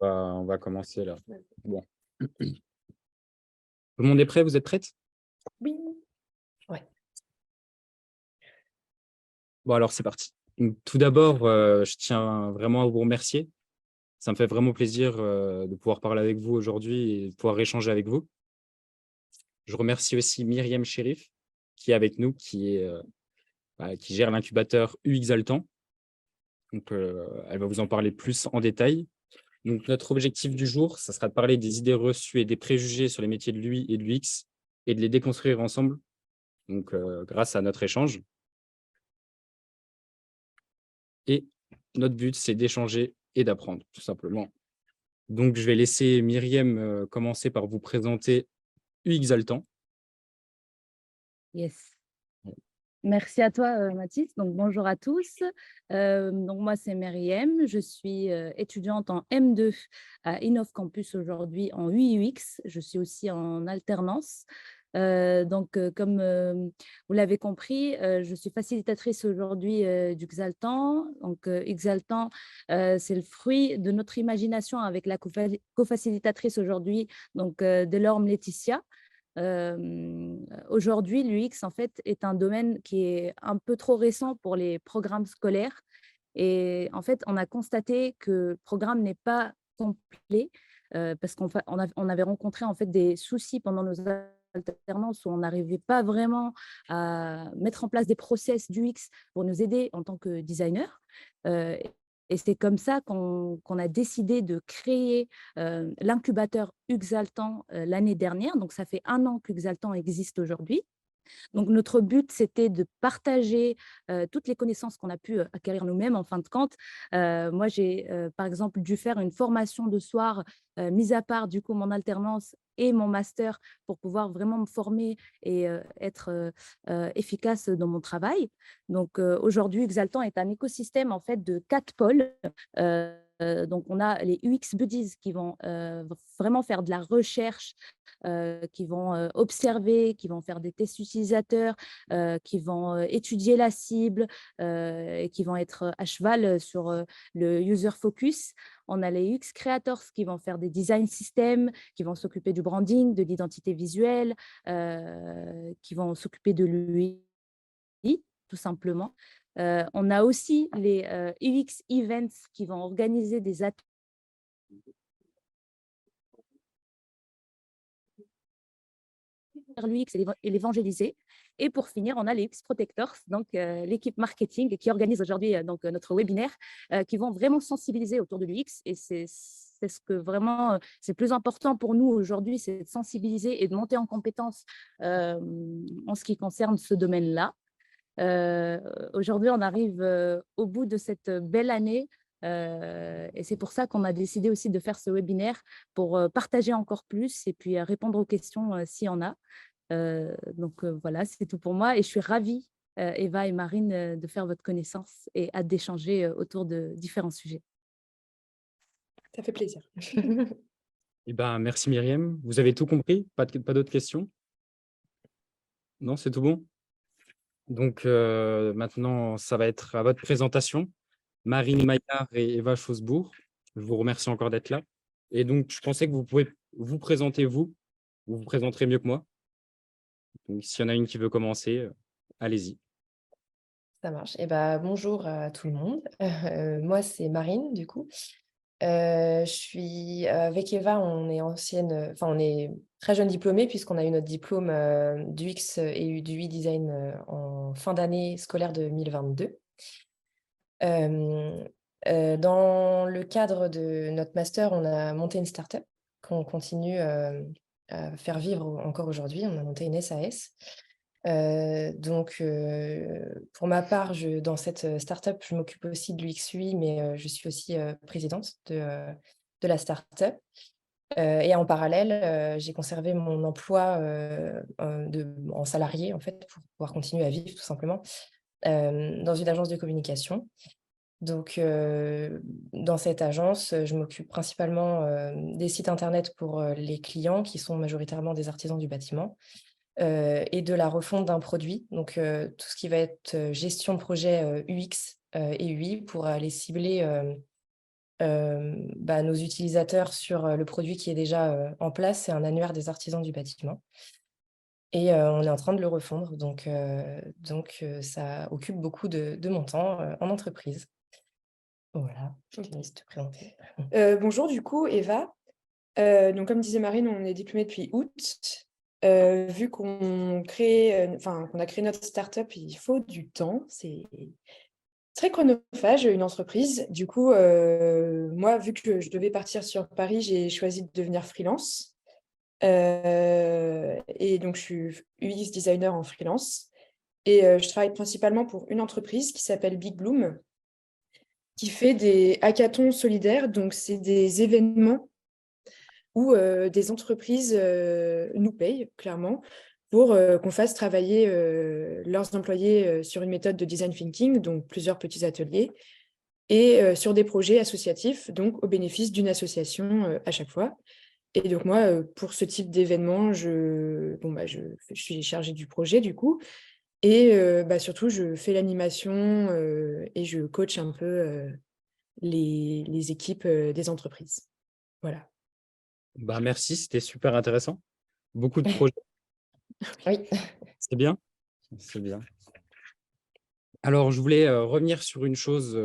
On va commencer là. Bon. Tout le monde est prêt? Vous êtes prête? Oui. Ouais. Bon, alors c'est parti. Donc, tout d'abord, je tiens vraiment à vous remercier. Ça me fait vraiment plaisir de pouvoir parler avec vous aujourd'hui et de pouvoir échanger avec vous. Je remercie aussi Myriam Chérif, qui est avec nous, qui gère l'incubateur UXaltant. Donc, elle va vous en parler plus en détail. Donc, notre objectif du jour, ça sera de parler des idées reçues et des préjugés sur les métiers de l'UI et de l'UX et de les déconstruire ensemble, donc grâce à notre échange. Et notre but, c'est d'échanger et d'apprendre, tout simplement. Donc, je vais laisser Myriam commencer par vous présenter UXaltant. Yes. Merci à toi, Mathis. Donc, bonjour à tous. Donc, moi, c'est Myriam. Je suis étudiante en M2 à Innov Campus aujourd'hui en UI/UX. Je suis aussi en alternance. Comme vous l'avez compris, je suis facilitatrice aujourd'hui du Xaltant. Donc, Xaltant, c'est le fruit de notre imagination avec la co-facilitatrice aujourd'hui, donc Delorme Laetitia. Aujourd'hui, l'UX, en fait, est un domaine qui est un peu trop récent pour les programmes scolaires. Et en fait, on a constaté que le programme n'est pas complet parce on avait rencontré en fait des soucis pendant nos alternances où on n'arrivait pas vraiment à mettre en place des process d'UX pour nous aider en tant que designer. Euh, et c'est comme ça qu'on a décidé de créer l'incubateur Uxaltant l'année dernière. Donc, ça fait 1 an qu'Uxaltant existe aujourd'hui. Donc, notre but, c'était de partager toutes les connaissances qu'on a pu acquérir nous-mêmes. En fin de compte, moi, j'ai, par exemple, dû faire une formation de soir, mis à part, du coup, mon alternance et mon master pour pouvoir vraiment me former et être efficace dans mon travail. Donc, aujourd'hui, Exaltant est un écosystème, en fait, de 4 pôles. Donc, on a les UX Buddies qui vont vraiment faire de la recherche, qui vont observer, qui vont faire des tests utilisateurs, qui vont étudier la cible et qui vont être à cheval sur le user focus. On a les UX Creators qui vont faire des design systems, qui vont s'occuper du branding, de l'identité visuelle, qui vont s'occuper de l'UI, tout simplement. On a aussi les UX Events qui vont organiser des ateliers l'UX et l'évangéliser. Et pour finir, on a les UX Protectors, donc l'équipe marketing qui organise aujourd'hui notre webinaire, qui vont vraiment sensibiliser autour de l'UX. Et c'est ce que vraiment, c'est le plus important pour nous aujourd'hui, c'est de sensibiliser et de monter en compétences en ce qui concerne ce domaine-là. Aujourd'hui, on arrive au bout de cette belle année et c'est pour ça qu'on a décidé aussi de faire ce webinaire pour partager encore plus et puis répondre aux questions s'il y en a. Voilà, c'est tout pour moi et je suis ravie, Eva et Marine, de faire votre connaissance et hâte d'échanger autour de différents sujets. Ça fait plaisir. Eh ben, merci Myriam. Vous avez tout compris? Pas d'autres questions? Non, c'est tout bon? Donc maintenant, ça va être à votre présentation. Marine Maillard et Eva Chosbourg, je vous remercie encore d'être là. Et donc, je pensais que vous pouvez vous présenter vous vous présenterez mieux que moi. Donc, s'il y en a une qui veut commencer, allez-y. Ça marche. Eh ben, bonjour à tout le monde. Moi, c'est Marine, du coup. Je suis avec Eva, on est on est très jeune diplômée puisqu'on a eu notre diplôme d'UX et du UI design en fin d'année scolaire 2022. Dans le cadre de notre master, on a monté une start-up qu'on continue à faire vivre encore aujourd'hui. On a monté une SAS. Pour ma part, dans cette start-up, je m'occupe aussi de l'UX/UI, mais je suis aussi présidente de la start-up. Et en parallèle, j'ai conservé mon emploi en salarié, en fait, pour pouvoir continuer à vivre, tout simplement, dans une agence de communication. Donc, dans cette agence, je m'occupe principalement des sites internet pour les clients, qui sont majoritairement des artisans du bâtiment, et de la refonte d'un produit. Donc, tout ce qui va être gestion de projet UX et UI pour aller cibler nos utilisateurs sur le produit qui est déjà en place. C'est un annuaire des artisans du bâtiment. Et on est en train de le refondre. Donc, ça occupe beaucoup de mon temps en entreprise. Voilà, je te laisse te présenter. Bonjour, du coup, Eva. Donc, comme disait Marine, on est diplômés depuis août. Vu qu'on qu'on a créé notre start-up, il faut du temps. C'est très chronophage, une entreprise. Du coup, moi, vu que je devais partir sur Paris, j'ai choisi de devenir freelance. Et donc, je suis UX designer en freelance. Et je travaille principalement pour une entreprise qui s'appelle Big Bloom, qui fait des hackathons solidaires. Donc, c'est des événements où des entreprises nous payent, clairement, pour qu'on fasse travailler leurs employés sur une méthode de design thinking, donc plusieurs petits ateliers, et sur des projets associatifs, donc au bénéfice d'une association à chaque fois. Et donc moi, pour ce type d'événement, je suis chargée du projet, du coup, et surtout, je fais l'animation et je coach un peu les équipes des entreprises. Voilà. Bah, merci, c'était super intéressant. Beaucoup de projets, Oui. c'est bien. C'est bien. Alors, je voulais revenir sur une chose,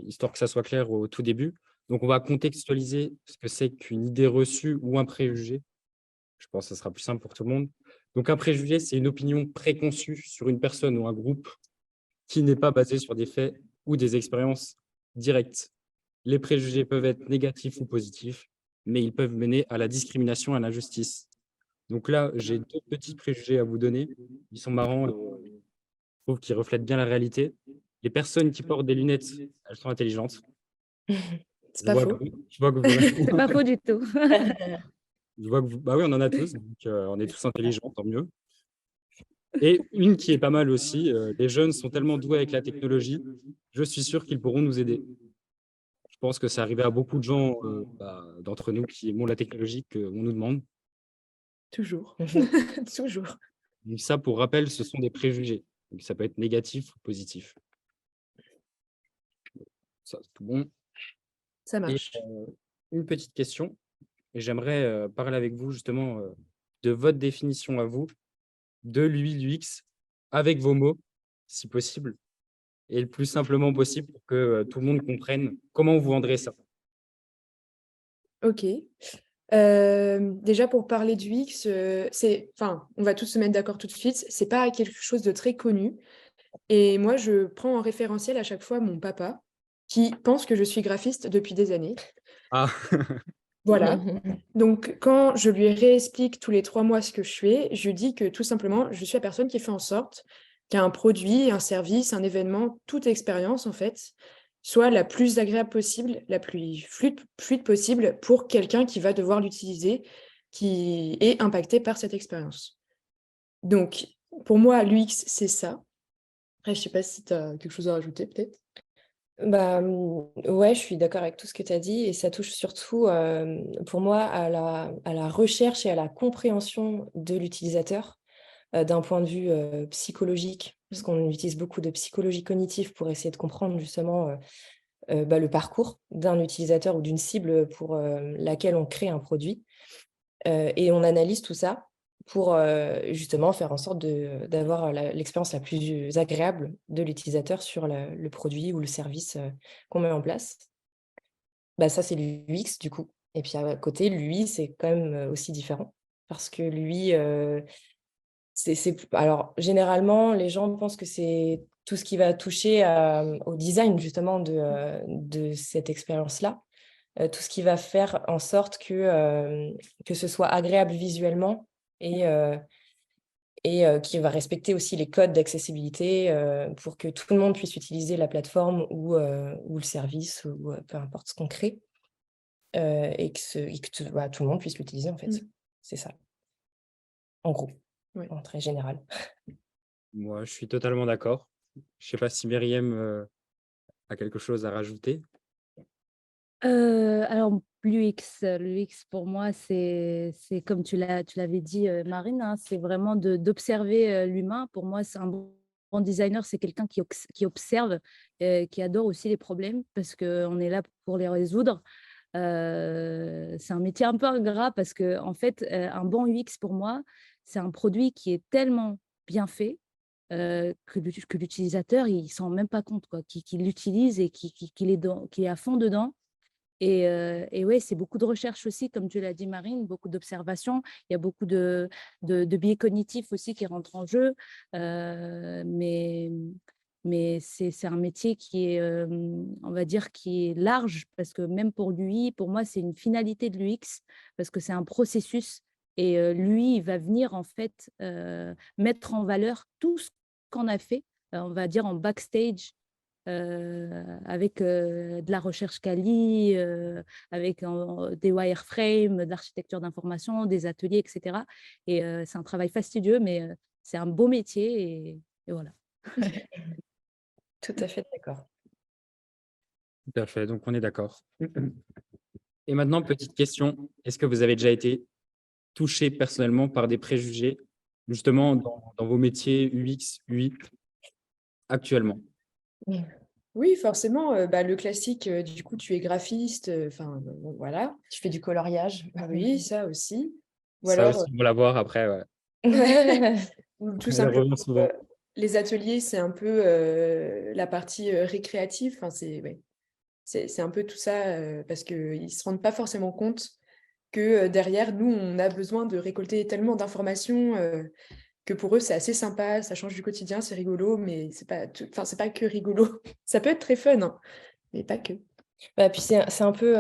histoire que ça soit clair au tout début. Donc, on va contextualiser ce que c'est qu'une idée reçue ou un préjugé. Je pense que ça sera plus simple pour tout le monde. Donc, un préjugé, c'est une opinion préconçue sur une personne ou un groupe qui n'est pas basée sur des faits ou des expériences directes. Les préjugés peuvent être négatifs ou positifs, mais ils peuvent mener à la discrimination et à l'injustice. Donc là, j'ai deux petits préjugés à vous donner. Ils sont marrants, je trouve qu'ils reflètent bien la réalité. Les personnes qui portent des lunettes, elles sont intelligentes. C'est pas faux. Je vois que vous, C'est pas faux du tout. bah oui, on en a tous, donc on est tous intelligents, tant mieux. Et une qui est pas mal aussi, les jeunes sont tellement doués avec la technologie, je suis sûr qu'ils pourront nous aider. Je pense que c'est arrivé à beaucoup de gens d'entre nous qui aimons la technologie qu'on nous demande. Toujours. Toujours. Donc ça, pour rappel, ce sont des préjugés. Donc ça peut être négatif ou positif. Ça, c'est tout bon. Ça Et marche. une petite question, et j'aimerais parler avec vous justement de votre définition à vous de l'UI, l'UX, avec vos mots, si possible, et le plus simplement possible pour que tout le monde comprenne comment vous vendrez ça. Ok. Déjà, pour parler du X, on va tous se mettre d'accord tout de suite, c'est pas quelque chose de très connu. Et moi, je prends en référentiel à chaque fois mon papa, qui pense que je suis graphiste depuis des années. Ah, Voilà. Donc, quand je lui réexplique tous les 3 mois ce que je fais, je lui dis que tout simplement, je suis la personne qui fait en sorte qu'un produit, un service, un événement, toute expérience, en fait, soit la plus agréable possible, la plus fluide possible pour quelqu'un qui va devoir l'utiliser, qui est impacté par cette expérience. Donc, pour moi, l'UX, c'est ça. Après, je sais pas si tu as quelque chose à rajouter, peut-être. Ouais, je suis d'accord avec tout ce que tu as dit et ça touche surtout, pour moi, à la recherche et à la compréhension de l'utilisateur, d'un point de vue, psychologique. Parce qu'on utilise beaucoup de psychologie cognitive pour essayer de comprendre justement, le parcours d'un utilisateur ou d'une cible pour, laquelle on crée un produit. Et on analyse tout ça pour, justement faire en sorte d'avoir l'expérience la plus agréable de l'utilisateur sur le produit ou le service, qu'on met en place. Ça, c'est l'UX du coup. Et puis à côté, l'UI, c'est quand même, aussi différent parce que l'UI, alors généralement, les gens pensent que c'est tout ce qui va toucher au design justement de cette expérience-là. Tout ce qui va faire en sorte que ce soit agréable visuellement et qui va respecter aussi les codes d'accessibilité, pour que tout le monde puisse utiliser la plateforme ou le service ou peu importe ce qu'on crée, et que tout le monde puisse l'utiliser en fait. C'est ça, en gros, Ouais. en très général. moi, je suis totalement d'accord. Je ne sais pas si Myriam a quelque chose à rajouter. Alors, l'UX pour moi, c'est comme tu l'avais dit, Marine, hein, c'est vraiment d'observer l'humain. Pour moi, c'est un bon bon designer, c'est quelqu'un qui observe, qui adore aussi les problèmes parce qu'on est là pour les résoudre. C'est un métier un peu ingrat parce que, en fait, un bon UX pour moi, c'est un produit qui est tellement bien fait que l'utilisateur, il ne s'en rend même pas compte, quoi, qu'il l'utilise et qu'il est à fond dedans. Et ouais, c'est beaucoup de recherche aussi, comme tu l'as dit, Marine, beaucoup d'observations. Il y a beaucoup de biais cognitifs aussi qui rentrent en jeu. Mais c'est un métier qui est, on va dire, qui est large, parce que même pour lui, pour moi, c'est une finalité de l'UX, parce que c'est un processus. Et lui, il va venir, en fait, mettre en valeur tout ce qu'on a fait, on va dire, en backstage, avec de la recherche quali, avec des wireframes, de l'architecture d'information, des ateliers, etc. Et c'est un travail fastidieux, mais c'est un beau métier. Et voilà. Tout à fait d'accord. Tout à fait, donc on est d'accord. Et maintenant, petite question, est-ce que vous avez déjà été touché personnellement par des préjugés, justement dans vos métiers UX, UI, actuellement? Oui, forcément, le classique, du coup, tu es graphiste, enfin, bon, voilà. Tu fais du coloriage. Oui, ça aussi. Ou Ça alors, aussi, on va la voir après, ouais. ou tout Elle simplement, revient souvent. les ateliers, c'est un peu la partie récréative. Enfin, ouais, c'est un peu tout ça, parce qu'ils ne se rendent pas forcément compte que derrière, nous, on a besoin de récolter tellement d'informations que pour eux, c'est assez sympa, ça change du quotidien, c'est rigolo, mais c'est pas, c'est pas que rigolo. Ça peut être très fun, hein, mais pas que. Bah, puis c'est un peu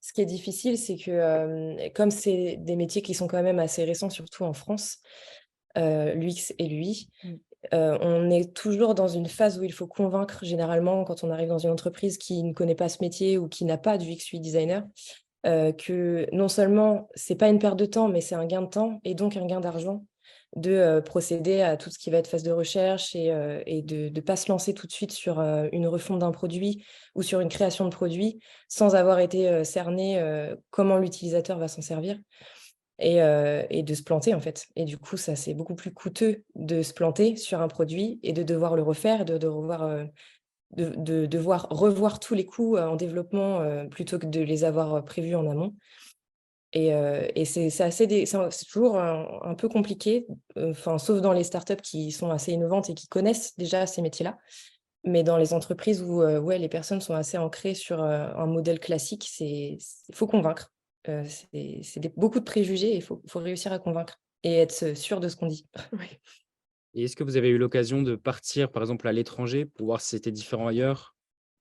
ce qui est difficile, c'est que comme c'est des métiers qui sont quand même assez récents, surtout en France, l'UX et l'UI, on est toujours dans une phase où il faut convaincre, généralement, quand on arrive dans une entreprise qui ne connaît pas ce métier ou qui n'a pas d'UX UI designer, que non seulement c'est pas une perte de temps, mais c'est un gain de temps et donc un gain d'argent de procéder à tout ce qui va être phase de recherche et de ne pas se lancer tout de suite sur une refonte d'un produit ou sur une création de produit sans avoir été cerné comment l'utilisateur va s'en servir et de se planter en fait. Et du coup, ça c'est beaucoup plus coûteux de se planter sur un produit et de devoir le refaire, de devoir revoir tous les coûts en développement plutôt que de les avoir prévus en amont. Et c'est toujours un peu compliqué, sauf dans les startups qui sont assez innovantes et qui connaissent déjà ces métiers-là. Mais dans les entreprises où ouais, les personnes sont assez ancrées sur un modèle classique, il faut convaincre. Beaucoup de préjugés et il faut réussir à convaincre et être sûr de ce qu'on dit. Ouais. Et est-ce que vous avez eu l'occasion de partir, par exemple, à l'étranger pour voir si c'était différent ailleurs,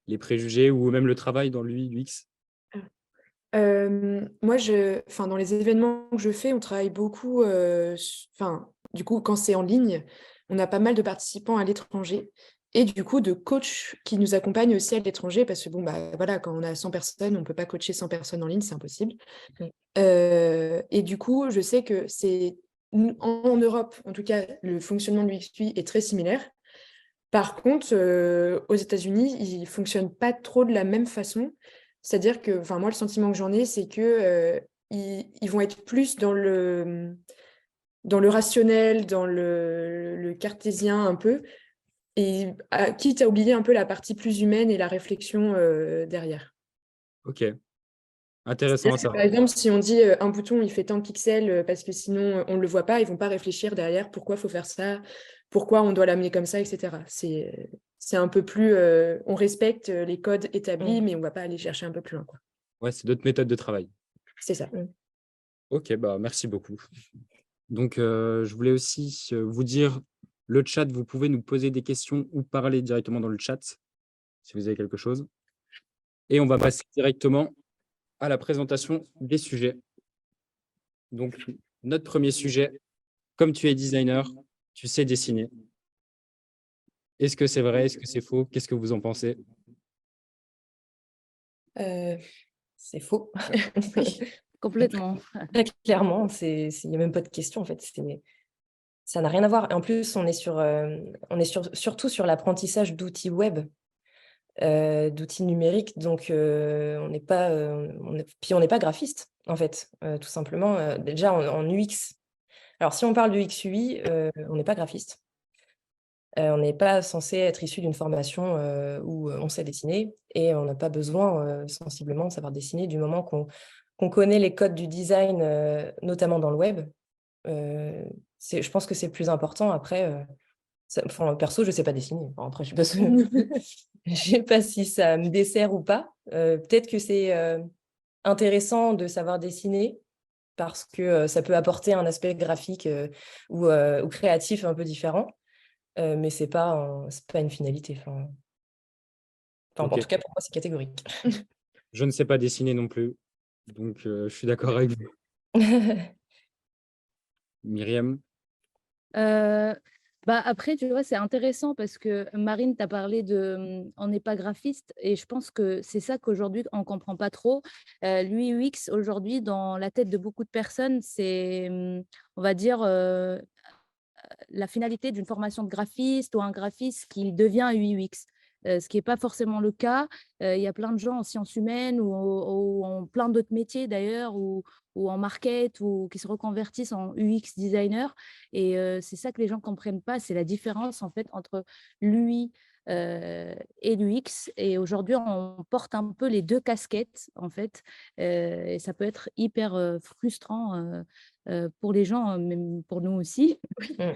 les préjugés ou même le travail dans l'UI, l'UX? Moi, dans les événements que je fais, on travaille beaucoup, du coup, quand c'est en ligne, on a pas mal de participants à l'étranger et du coup de coachs qui nous accompagnent aussi à l'étranger parce que bon, voilà, quand on a 100 personnes, on ne peut pas coacher 100 personnes en ligne, c'est impossible. Et du coup, je sais que en Europe, en tout cas, le fonctionnement de l'UX/UI est très similaire. Par contre, aux États-Unis, ils ne fonctionnent pas trop de la même façon. C'est-à-dire que, moi, le sentiment que j'en ai, c'est que ils vont être plus dans le rationnel, dans le cartésien un peu, et quitte à oublier un peu la partie plus humaine et la réflexion derrière. Ok, intéressant à C'est-à-dire que, par savoir. exemple, si on dit un bouton, il fait tant de pixels parce que sinon on ne le voit pas, ils ne vont pas réfléchir derrière pourquoi il faut faire ça, pourquoi on doit l'amener comme ça, etc. C'est un peu plus, on respecte les codes établis, mais on ne va pas aller chercher un peu plus loin, quoi. Ouais, c'est d'autres méthodes de travail. C'est ça. Ok, merci beaucoup. Donc, je voulais aussi vous dire, le chat, vous pouvez nous poser des questions ou parler directement dans le chat, si vous avez quelque chose. Et on va passer directement à la présentation des sujets. Donc, notre premier sujet, comme tu es designer, tu sais dessiner. Est-ce que c'est vrai? Est-ce que c'est faux? Qu'est-ce que vous en pensez? C'est faux. Complètement. Très clairement, il n'y a même pas de question en fait. Ça n'a rien à voir. Et en plus, on est surtout sur l'apprentissage d'outils web, d'outils numériques. Donc, on n'est pas, puis on n'est pas graphiste en fait, tout simplement. Déjà en UX. Alors, si on parle de UX/UI, on n'est pas graphiste. On n'est pas censé être issu d'une formation où on sait dessiner et on n'a pas besoin sensiblement de savoir dessiner du moment qu'on connaît les codes du design, notamment dans le web. Je pense que c'est plus important. Après, perso, je ne sais pas dessiner. Enfin, après, je ne sais pas si ça me dessert ou pas. Peut-être que c'est intéressant de savoir dessiner parce que ça peut apporter un aspect graphique ou créatif un peu différent. Mais c'est pas une finalité. En Ok. tout cas, pour moi, c'est catégorique. Je ne sais pas dessiner non plus, donc je suis d'accord avec vous. Myriam? Après, tu vois, c'est intéressant parce que Marine t'a parlé de on n'est pas graphiste et je pense que c'est ça qu'aujourd'hui on comprend pas trop. L'UI UX aujourd'hui dans la tête de beaucoup de personnes, c'est on va dire la finalité d'une formation de graphiste ou un graphiste qui devient UI UX. Ce qui n'est pas forcément le cas. Il y a plein de gens en sciences humaines ou en plein d'autres métiers d'ailleurs, ou en market, ou qui se reconvertissent en UX designer. Et c'est ça que les gens ne comprennent pas, c'est la différence en fait entre l'UI et l'UX. Et aujourd'hui, on porte un peu les deux casquettes en fait. Et ça peut être hyper frustrant pour les gens, même pour nous aussi.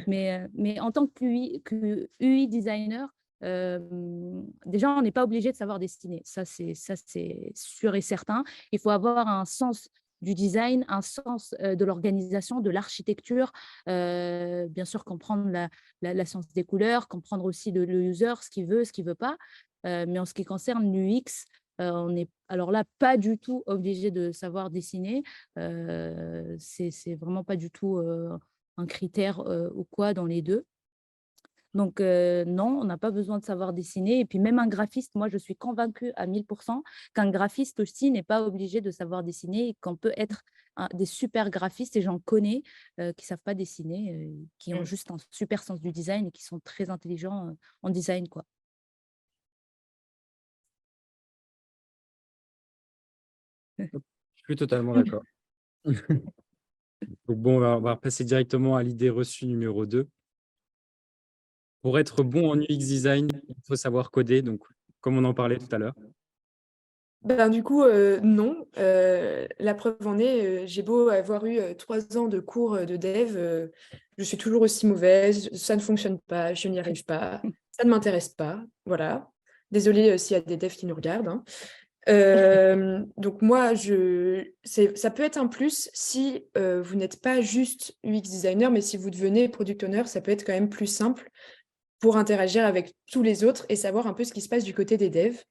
Mais en tant que UI designer, déjà, on n'est pas obligé de savoir dessiner. Ça, c'est sûr et certain. Il faut avoir un sens du design, un sens de l'organisation, de l'architecture, bien sûr comprendre la science des couleurs, comprendre aussi le user, ce qu'il veut, ce qu'il ne veut pas. Mais en ce qui concerne l'UX, on n'est alors là pas du tout obligé de savoir dessiner. C'est vraiment pas du tout un critère ou quoi dans les deux. Donc, non, on n'a pas besoin de savoir dessiner. Et puis, même un graphiste, moi, je suis convaincue à 1000% qu'un graphiste aussi n'est pas obligé de savoir dessiner et qu'on peut être des super graphistes, et j'en connais qui ne savent pas dessiner, qui ont juste un super sens du design et qui sont très intelligents en design, quoi. Je suis totalement d'accord. Donc bon, on va passer directement à l'idée reçue numéro 2. Pour être bon en UX design, il faut savoir coder, donc comme on en parlait tout à l'heure. Du coup, non. La preuve en est, j'ai beau avoir eu 3 ans de cours de dev, je suis toujours aussi mauvaise, ça ne fonctionne pas, je n'y arrive pas, ça ne m'intéresse pas, voilà. Désolée s'il y a des devs qui nous regardent, hein. Donc moi, ça peut être un plus si vous n'êtes pas juste UX designer, mais si vous devenez product owner, ça peut être quand même plus simple pour interagir avec tous les autres et savoir un peu ce qui se passe du côté des devs.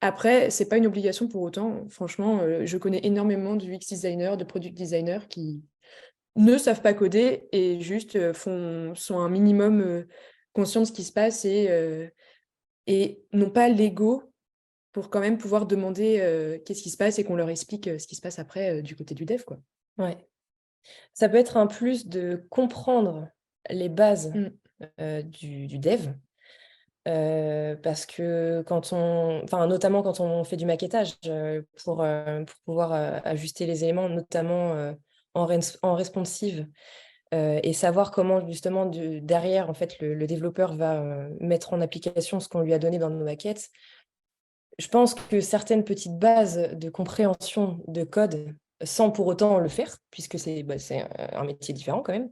Après, c'est pas une obligation pour autant. Franchement, je connais énormément de UX designers, de product designers qui ne savent pas coder et juste sont un minimum conscients de ce qui se passe et n'ont pas l'ego pour quand même pouvoir demander qu'est-ce qui se passe et qu'on leur explique ce qui se passe après du côté du dev, quoi. Ouais. Ça peut être un plus de comprendre les bases du dev. Parce que notamment quand on fait du maquettage, pour pouvoir ajuster les éléments, notamment en responsive, et savoir comment justement derrière en fait le développeur va mettre en application ce qu'on lui a donné dans nos maquettes. Je pense que certaines petites bases de compréhension de code, sans pour autant le faire, puisque c'est un métier différent quand même,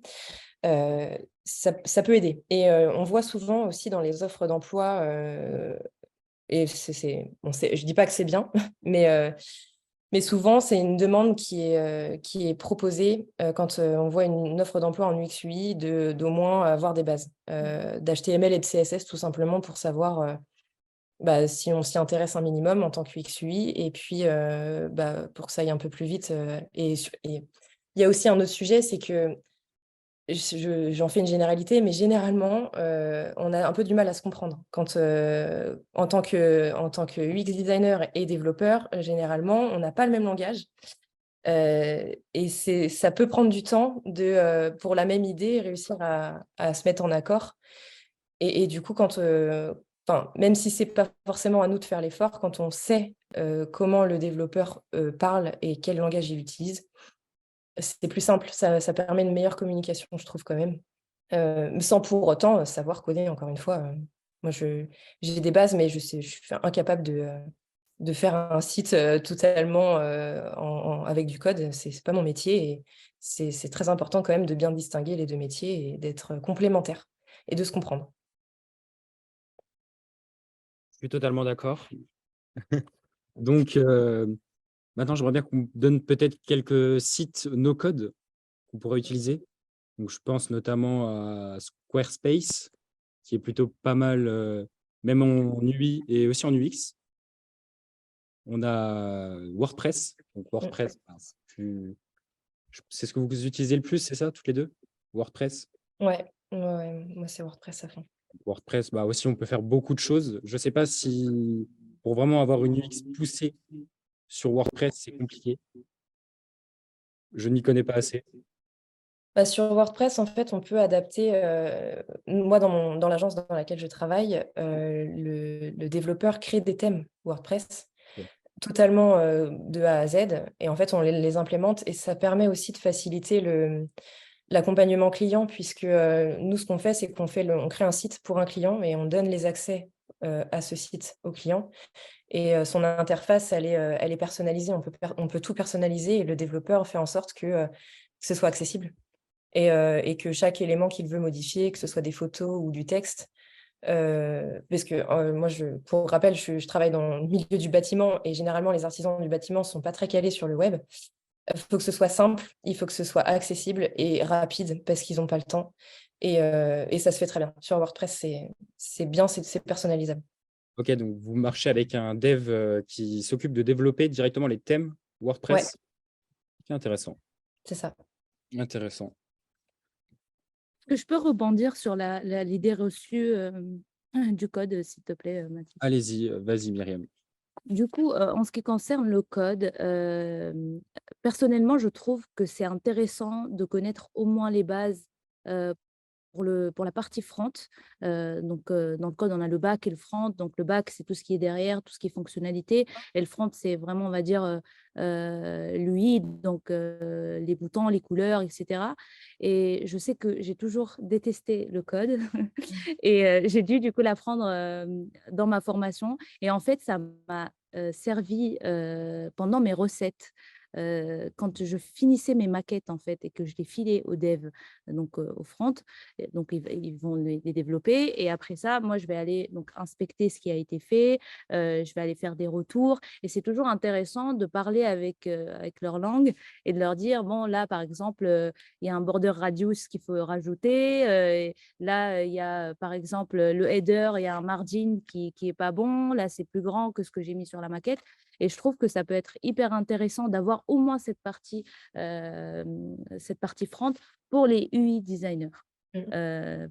ça peut aider. Et on voit souvent aussi dans les offres d'emploi, et je dis pas que c'est bien, mais souvent c'est une demande qui est proposée quand on voit une offre d'emploi en UX UI d'au moins avoir des bases d'HTML et de CSS tout simplement pour savoir si on s'y intéresse un minimum en tant que UX UI, et puis pour que ça aille un peu plus vite. Et il y a aussi un autre sujet, c'est que j'en fais une généralité, mais généralement, on a un peu du mal à se comprendre. Quand, en tant que UX designer et développeur, généralement, on n'a pas le même langage. Et ça peut prendre du temps pour la même idée, réussir à se mettre en accord. Et du coup, même si ce n'est pas forcément à nous de faire l'effort, quand on sait comment le développeur parle et quel langage il utilise, c'est plus simple. Ça permet une meilleure communication, je trouve, quand même. sans pour autant savoir coder, encore une fois. Moi, j'ai des bases, mais je suis incapable de faire un site totalement avec du code. C'est pas mon métier. Et c'est très important quand même de bien distinguer les deux métiers et d'être complémentaires et de se comprendre. Je suis totalement d'accord. Donc, maintenant, j'aimerais bien qu'on me donne peut-être quelques sites no-code qu'on pourrait utiliser. Donc, je pense notamment à Squarespace, qui est plutôt pas mal, même en UI et aussi en UX. On a WordPress. Donc, WordPress, c'est ce que vous utilisez le plus, c'est ça, toutes les deux? WordPress? Ouais, moi, c'est WordPress à fond. WordPress, bah aussi, on peut faire beaucoup de choses. Je ne sais pas si pour vraiment avoir une UX poussée sur WordPress, c'est compliqué. Je n'y connais pas assez. Bah, sur WordPress, en fait, on peut adapter. Moi, dans l'agence dans laquelle je travaille, le développeur crée des thèmes WordPress Ok. totalement de A à Z. Et en fait, on les implémente et ça permet aussi de faciliter l'accompagnement client, puisque nous, ce qu'on fait, c'est on crée un site pour un client et on donne les accès à ce site au client. Et son interface, elle est personnalisée. On peut tout personnaliser et le développeur fait en sorte que ce soit accessible. Et que chaque élément qu'il veut modifier, que ce soit des photos ou du texte, parce que moi, pour rappel, je travaille dans le milieu du bâtiment et généralement, les artisans du bâtiment ne sont pas très calés sur le web. Il faut que ce soit simple, il faut que ce soit accessible et rapide parce qu'ils n'ont pas le temps. Et ça se fait très bien. Sur WordPress, c'est bien, c'est personnalisable. Ok, donc vous marchez avec un dev qui s'occupe de développer directement les thèmes Ouais, WordPress. Ok, intéressant. c'est ça. Intéressant. Est-ce que je peux rebondir sur l'idée reçue du code, s'il te plaît, Mathis? Allez-y, vas-y, Myriam. Du coup, en ce qui concerne le code, personnellement, je trouve que c'est intéressant de connaître au moins les bases euh, pour la partie front. Donc, dans le code, on a le back et le front. Donc, le back, c'est tout ce qui est derrière, tout ce qui est fonctionnalité. Et le front, c'est vraiment, on va dire, l'UI, donc les boutons, les couleurs, etc. Et je sais que j'ai toujours détesté le code. Et j'ai dû, du coup, l'apprendre dans ma formation. Et en fait, ça m'a servi pendant mes recettes. Quand je finissais mes maquettes en fait et que je les filais aux devs, donc au front, et donc ils vont les développer et après ça, moi je vais aller donc inspecter ce qui a été fait, je vais aller faire des retours et c'est toujours intéressant de parler avec leur langue et de leur dire bon là par exemple il y a un border radius qu'il faut rajouter, là il y a par exemple le header, il y a un margin qui est pas bon, là c'est plus grand que ce que j'ai mis sur la maquette. Et je trouve que ça peut être hyper intéressant d'avoir au moins cette partie front pour les UI designers.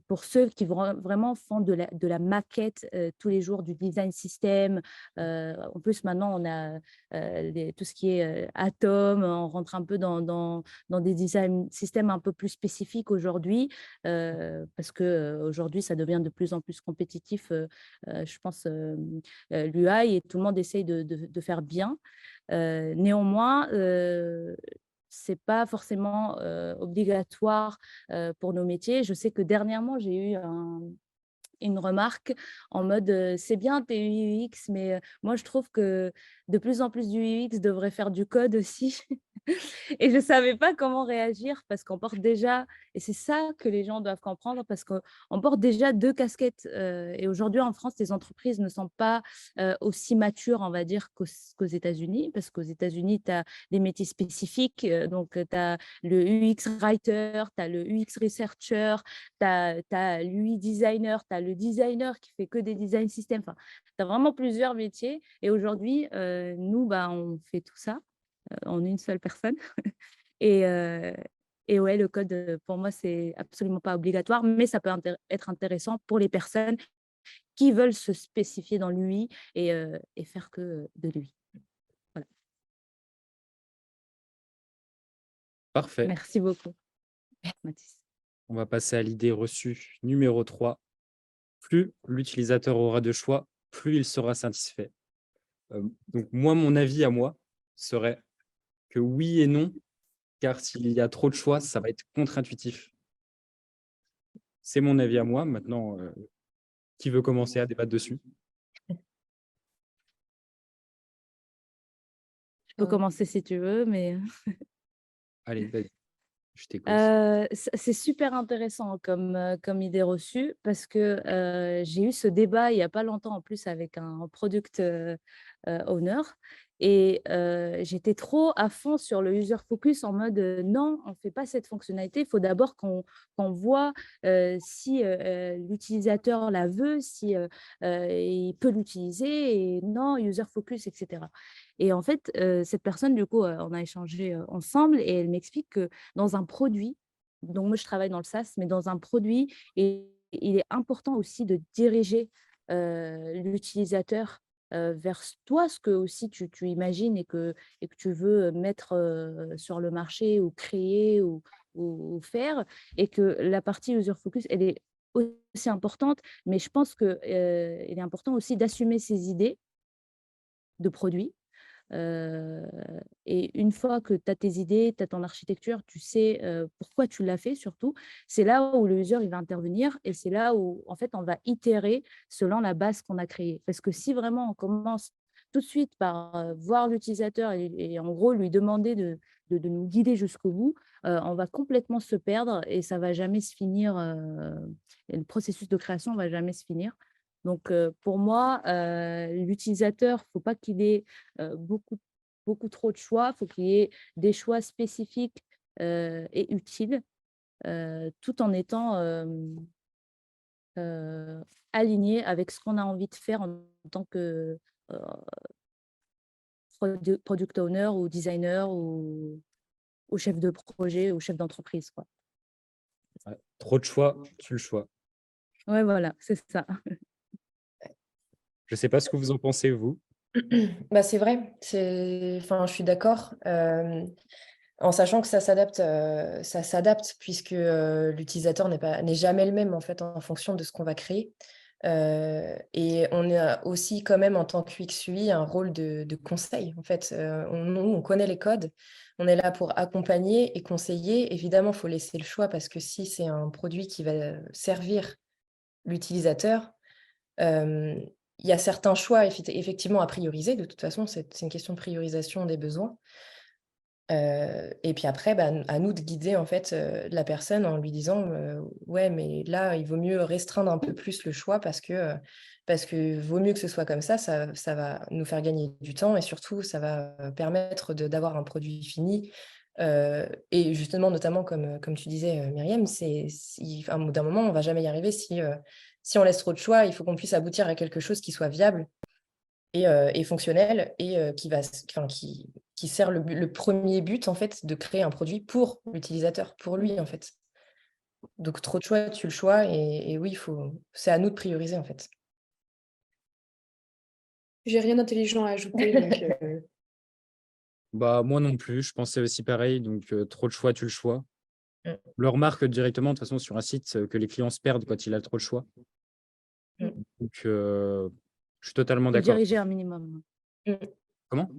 Pour ceux qui vraiment font de la maquette tous les jours, du design system. En plus, maintenant, on a tout ce qui est Atom, on rentre un peu dans des design systèmes un peu plus spécifiques aujourd'hui, parce qu'aujourd'hui, ça devient de plus en plus compétitif, je pense, l'UI, et tout le monde essaye de faire bien. Néanmoins, c'est pas forcément obligatoire pour nos métiers. Je sais que dernièrement, j'ai eu une remarque en mode c'est bien tes UX, mais moi je trouve que de plus en plus du UX devrait faire du code aussi. Et je ne savais pas comment réagir parce qu'on porte déjà, et c'est ça que les gens doivent comprendre, parce qu'on porte déjà deux casquettes. Et aujourd'hui, en France, les entreprises ne sont pas aussi matures, on va dire, qu'aux États-Unis, parce qu'aux États-Unis, tu as des métiers spécifiques. Donc, tu as le UX writer, tu as le UX researcher, tu as l'UI designer, tu as le designer qui fait que des design systems. Enfin, tu as vraiment plusieurs métiers. Et aujourd'hui, nous, bah, on fait tout ça en une seule personne. Et, et ouais, le code, pour moi, c'est absolument pas obligatoire, mais ça peut être intéressant pour les personnes qui veulent se spécifier dans l'UI et faire que de l'UI. Voilà. Parfait. Merci beaucoup, Mathis. On va passer à l'idée reçue numéro 3. Plus l'utilisateur aura de choix, plus il sera satisfait. Donc, moi, mon avis à moi serait que oui et non, car s'il y a trop de choix, ça va être contre-intuitif. c'est mon avis à moi. Maintenant, qui veut commencer à débattre dessus? Je peux commencer si tu veux, mais Allez, vas-y, je t'écoute. c'est super intéressant comme idée reçue parce que j'ai eu ce débat il n'y a pas longtemps en plus avec un product owner et j'étais trop à fond sur le user focus en mode non, on ne fait pas cette fonctionnalité, il faut d'abord qu'on voit si l'utilisateur la veut, si il peut l'utiliser et non, user focus, etc. Et en fait, cette personne, du coup, on a échangé ensemble et elle m'explique que dans un produit, donc moi je travaille dans le SaaS, mais dans un produit, il est important aussi de diriger l'utilisateur vers toi, ce que aussi tu imagines et que tu veux mettre sur le marché ou créer ou faire, et que la partie user focus, elle est aussi importante, mais je pense qu'il est important aussi d'assumer ses idées de produits. Et une fois que tu as tes idées, tu as ton architecture, tu sais pourquoi tu l'as fait surtout, c'est là où le user il va intervenir et c'est là où en fait on va itérer selon la base qu'on a créée. Parce que si vraiment on commence tout de suite par voir l'utilisateur et en gros lui demander de nous guider jusqu'au bout, on va complètement se perdre et ça va jamais se finir. Et le processus de création va jamais se finir. Donc, pour moi, l'utilisateur, il ne faut pas qu'il ait beaucoup trop de choix. Il faut qu'il y ait des choix spécifiques et utiles, tout en étant aligné avec ce qu'on a envie de faire en tant que euh, product owner ou designer ou chef de projet ou chef d'entreprise, quoi. Ouais, trop de choix, tue le choix. Ouais, voilà, c'est ça. Je ne sais pas ce que vous en pensez, vous. Bah, c'est vrai, enfin, je suis d'accord. En sachant que ça s'adapte puisque l'utilisateur n'est jamais le même en fait en fonction de ce qu'on va créer. Et on a aussi quand même en tant que UX/UI un rôle de conseil. En fait, on connaît les codes, on est là pour accompagner et conseiller. Évidemment, il faut laisser le choix parce que si c'est un produit qui va servir l'utilisateur, il y a certains choix effectivement à prioriser. De toute façon, c'est une question de priorisation des besoins. Et puis après, bah, à nous de guider en fait la personne en lui disant ouais, mais là, il vaut mieux restreindre un peu plus le choix parce que vaut mieux que ce soit comme ça va nous faire gagner du temps et surtout, ça va permettre d'avoir un produit fini. Et justement, notamment, comme tu disais, Myriam, à un bout d'un moment, on ne va jamais y arriver si on laisse trop de choix. Il faut qu'on puisse aboutir à quelque chose qui soit viable et fonctionnel et qui sert le premier but en fait de créer un produit pour l'utilisateur, pour lui en fait. Donc trop de choix, tu le choix et oui, c'est à nous de prioriser en fait. J'ai rien d'intelligent à ajouter. Donc, Bah, moi non plus, je pensais aussi pareil. Donc, trop de choix, tue le choix. Mm. On le remarque directement, de toute façon, sur un site, que les clients se perdent quand il a trop de choix. Mm. Donc, je suis totalement Faut d'accord. diriger un minimum. Comment?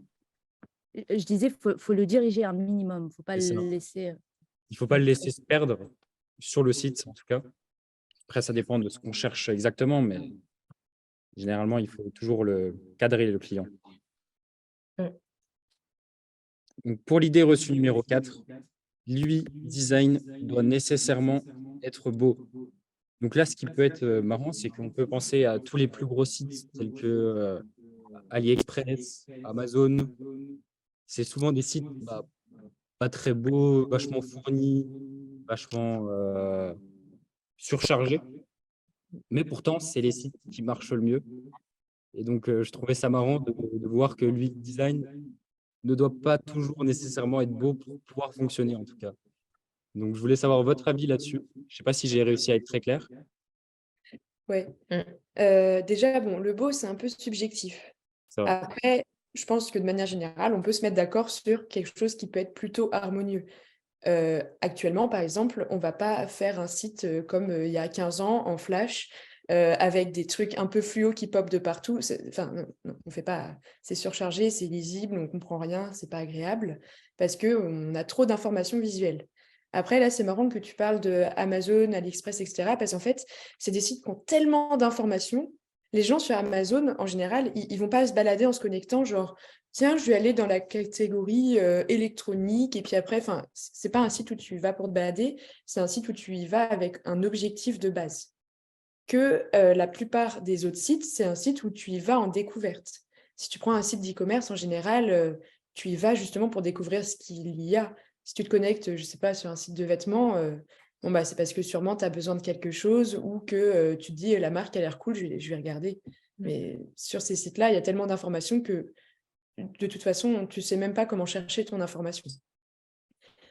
Je disais, faut le diriger un minimum. Faut pas C'est ça. le laisser. Il ne faut pas le laisser se perdre sur le site, en tout cas. Après, ça dépend de ce qu'on cherche exactement, mais généralement, il faut toujours le cadrer, le client. Mm. Donc, pour l'idée reçue numéro 4, l'UI design doit nécessairement être beau. Donc là, ce qui peut être marrant, c'est qu'on peut penser à tous les plus gros sites tels que AliExpress, Amazon. C'est souvent des sites pas très beaux, vachement fournis, vachement surchargés. Mais pourtant, c'est les sites qui marchent le mieux. Et donc, je trouvais ça marrant de voir que l'UI design ne doit pas toujours nécessairement être beau pour pouvoir fonctionner, en tout cas. Donc, je voulais savoir votre avis là-dessus. Je ne sais pas si j'ai réussi à être très clair. ouais. Déjà, bon, le beau, c'est un peu subjectif. Ça va. Après, je pense que de manière générale, on peut se mettre d'accord sur quelque chose qui peut être plutôt harmonieux. Actuellement, par exemple, on ne va pas faire un site comme il y a 15 ans en Flash avec des trucs un peu fluo qui popent de partout. Enfin, non, on fait pas. C'est surchargé, c'est lisible, on ne comprend rien, c'est pas agréable parce qu'on a trop d'informations visuelles. Après, là, c'est marrant que tu parles de Amazon, AliExpress, etc. Parce qu'en fait, c'est des sites qui ont tellement d'informations. Les gens sur Amazon, en général, ils vont pas se balader en se connectant, genre, tiens, je vais aller dans la catégorie électronique. Et puis après, enfin, c'est pas un site où tu vas pour te balader, c'est un site où tu y vas avec un objectif de base. Que la plupart des autres sites, c'est un site où tu y vas en découverte. Si tu prends un site d'e-commerce, en général, tu y vas justement pour découvrir ce qu'il y a. Si tu te connectes, je sais pas, sur un site de vêtements, bon, bah, c'est parce que sûrement tu as besoin de quelque chose ou que tu te dis la marque a l'air cool, je vais regarder. Mais sur ces sites-là, il y a tellement d'informations que de toute façon, tu sais même pas comment chercher ton information.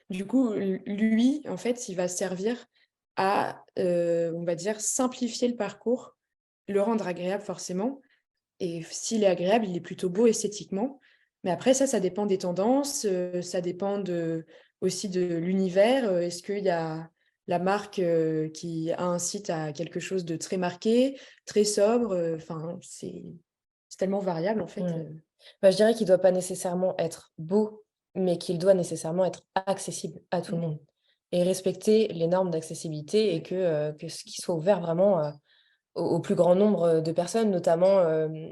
Du coup, lui, en fait, il va servir à, on va dire, simplifier le parcours, le rendre agréable forcément. Et s'il est agréable, il est plutôt beau esthétiquement. Mais après, ça dépend des tendances, ça dépend aussi de l'univers. Est-ce qu'il y a la marque qui a un site à quelque chose de très marqué, très sobre? Enfin, c'est tellement variable en fait. Bah, je dirais qu'il ne doit pas nécessairement être beau, mais qu'il doit nécessairement être accessible à tout le monde et respecter les normes d'accessibilité et qu'il soit ouvert vraiment au plus grand nombre de personnes. Notamment,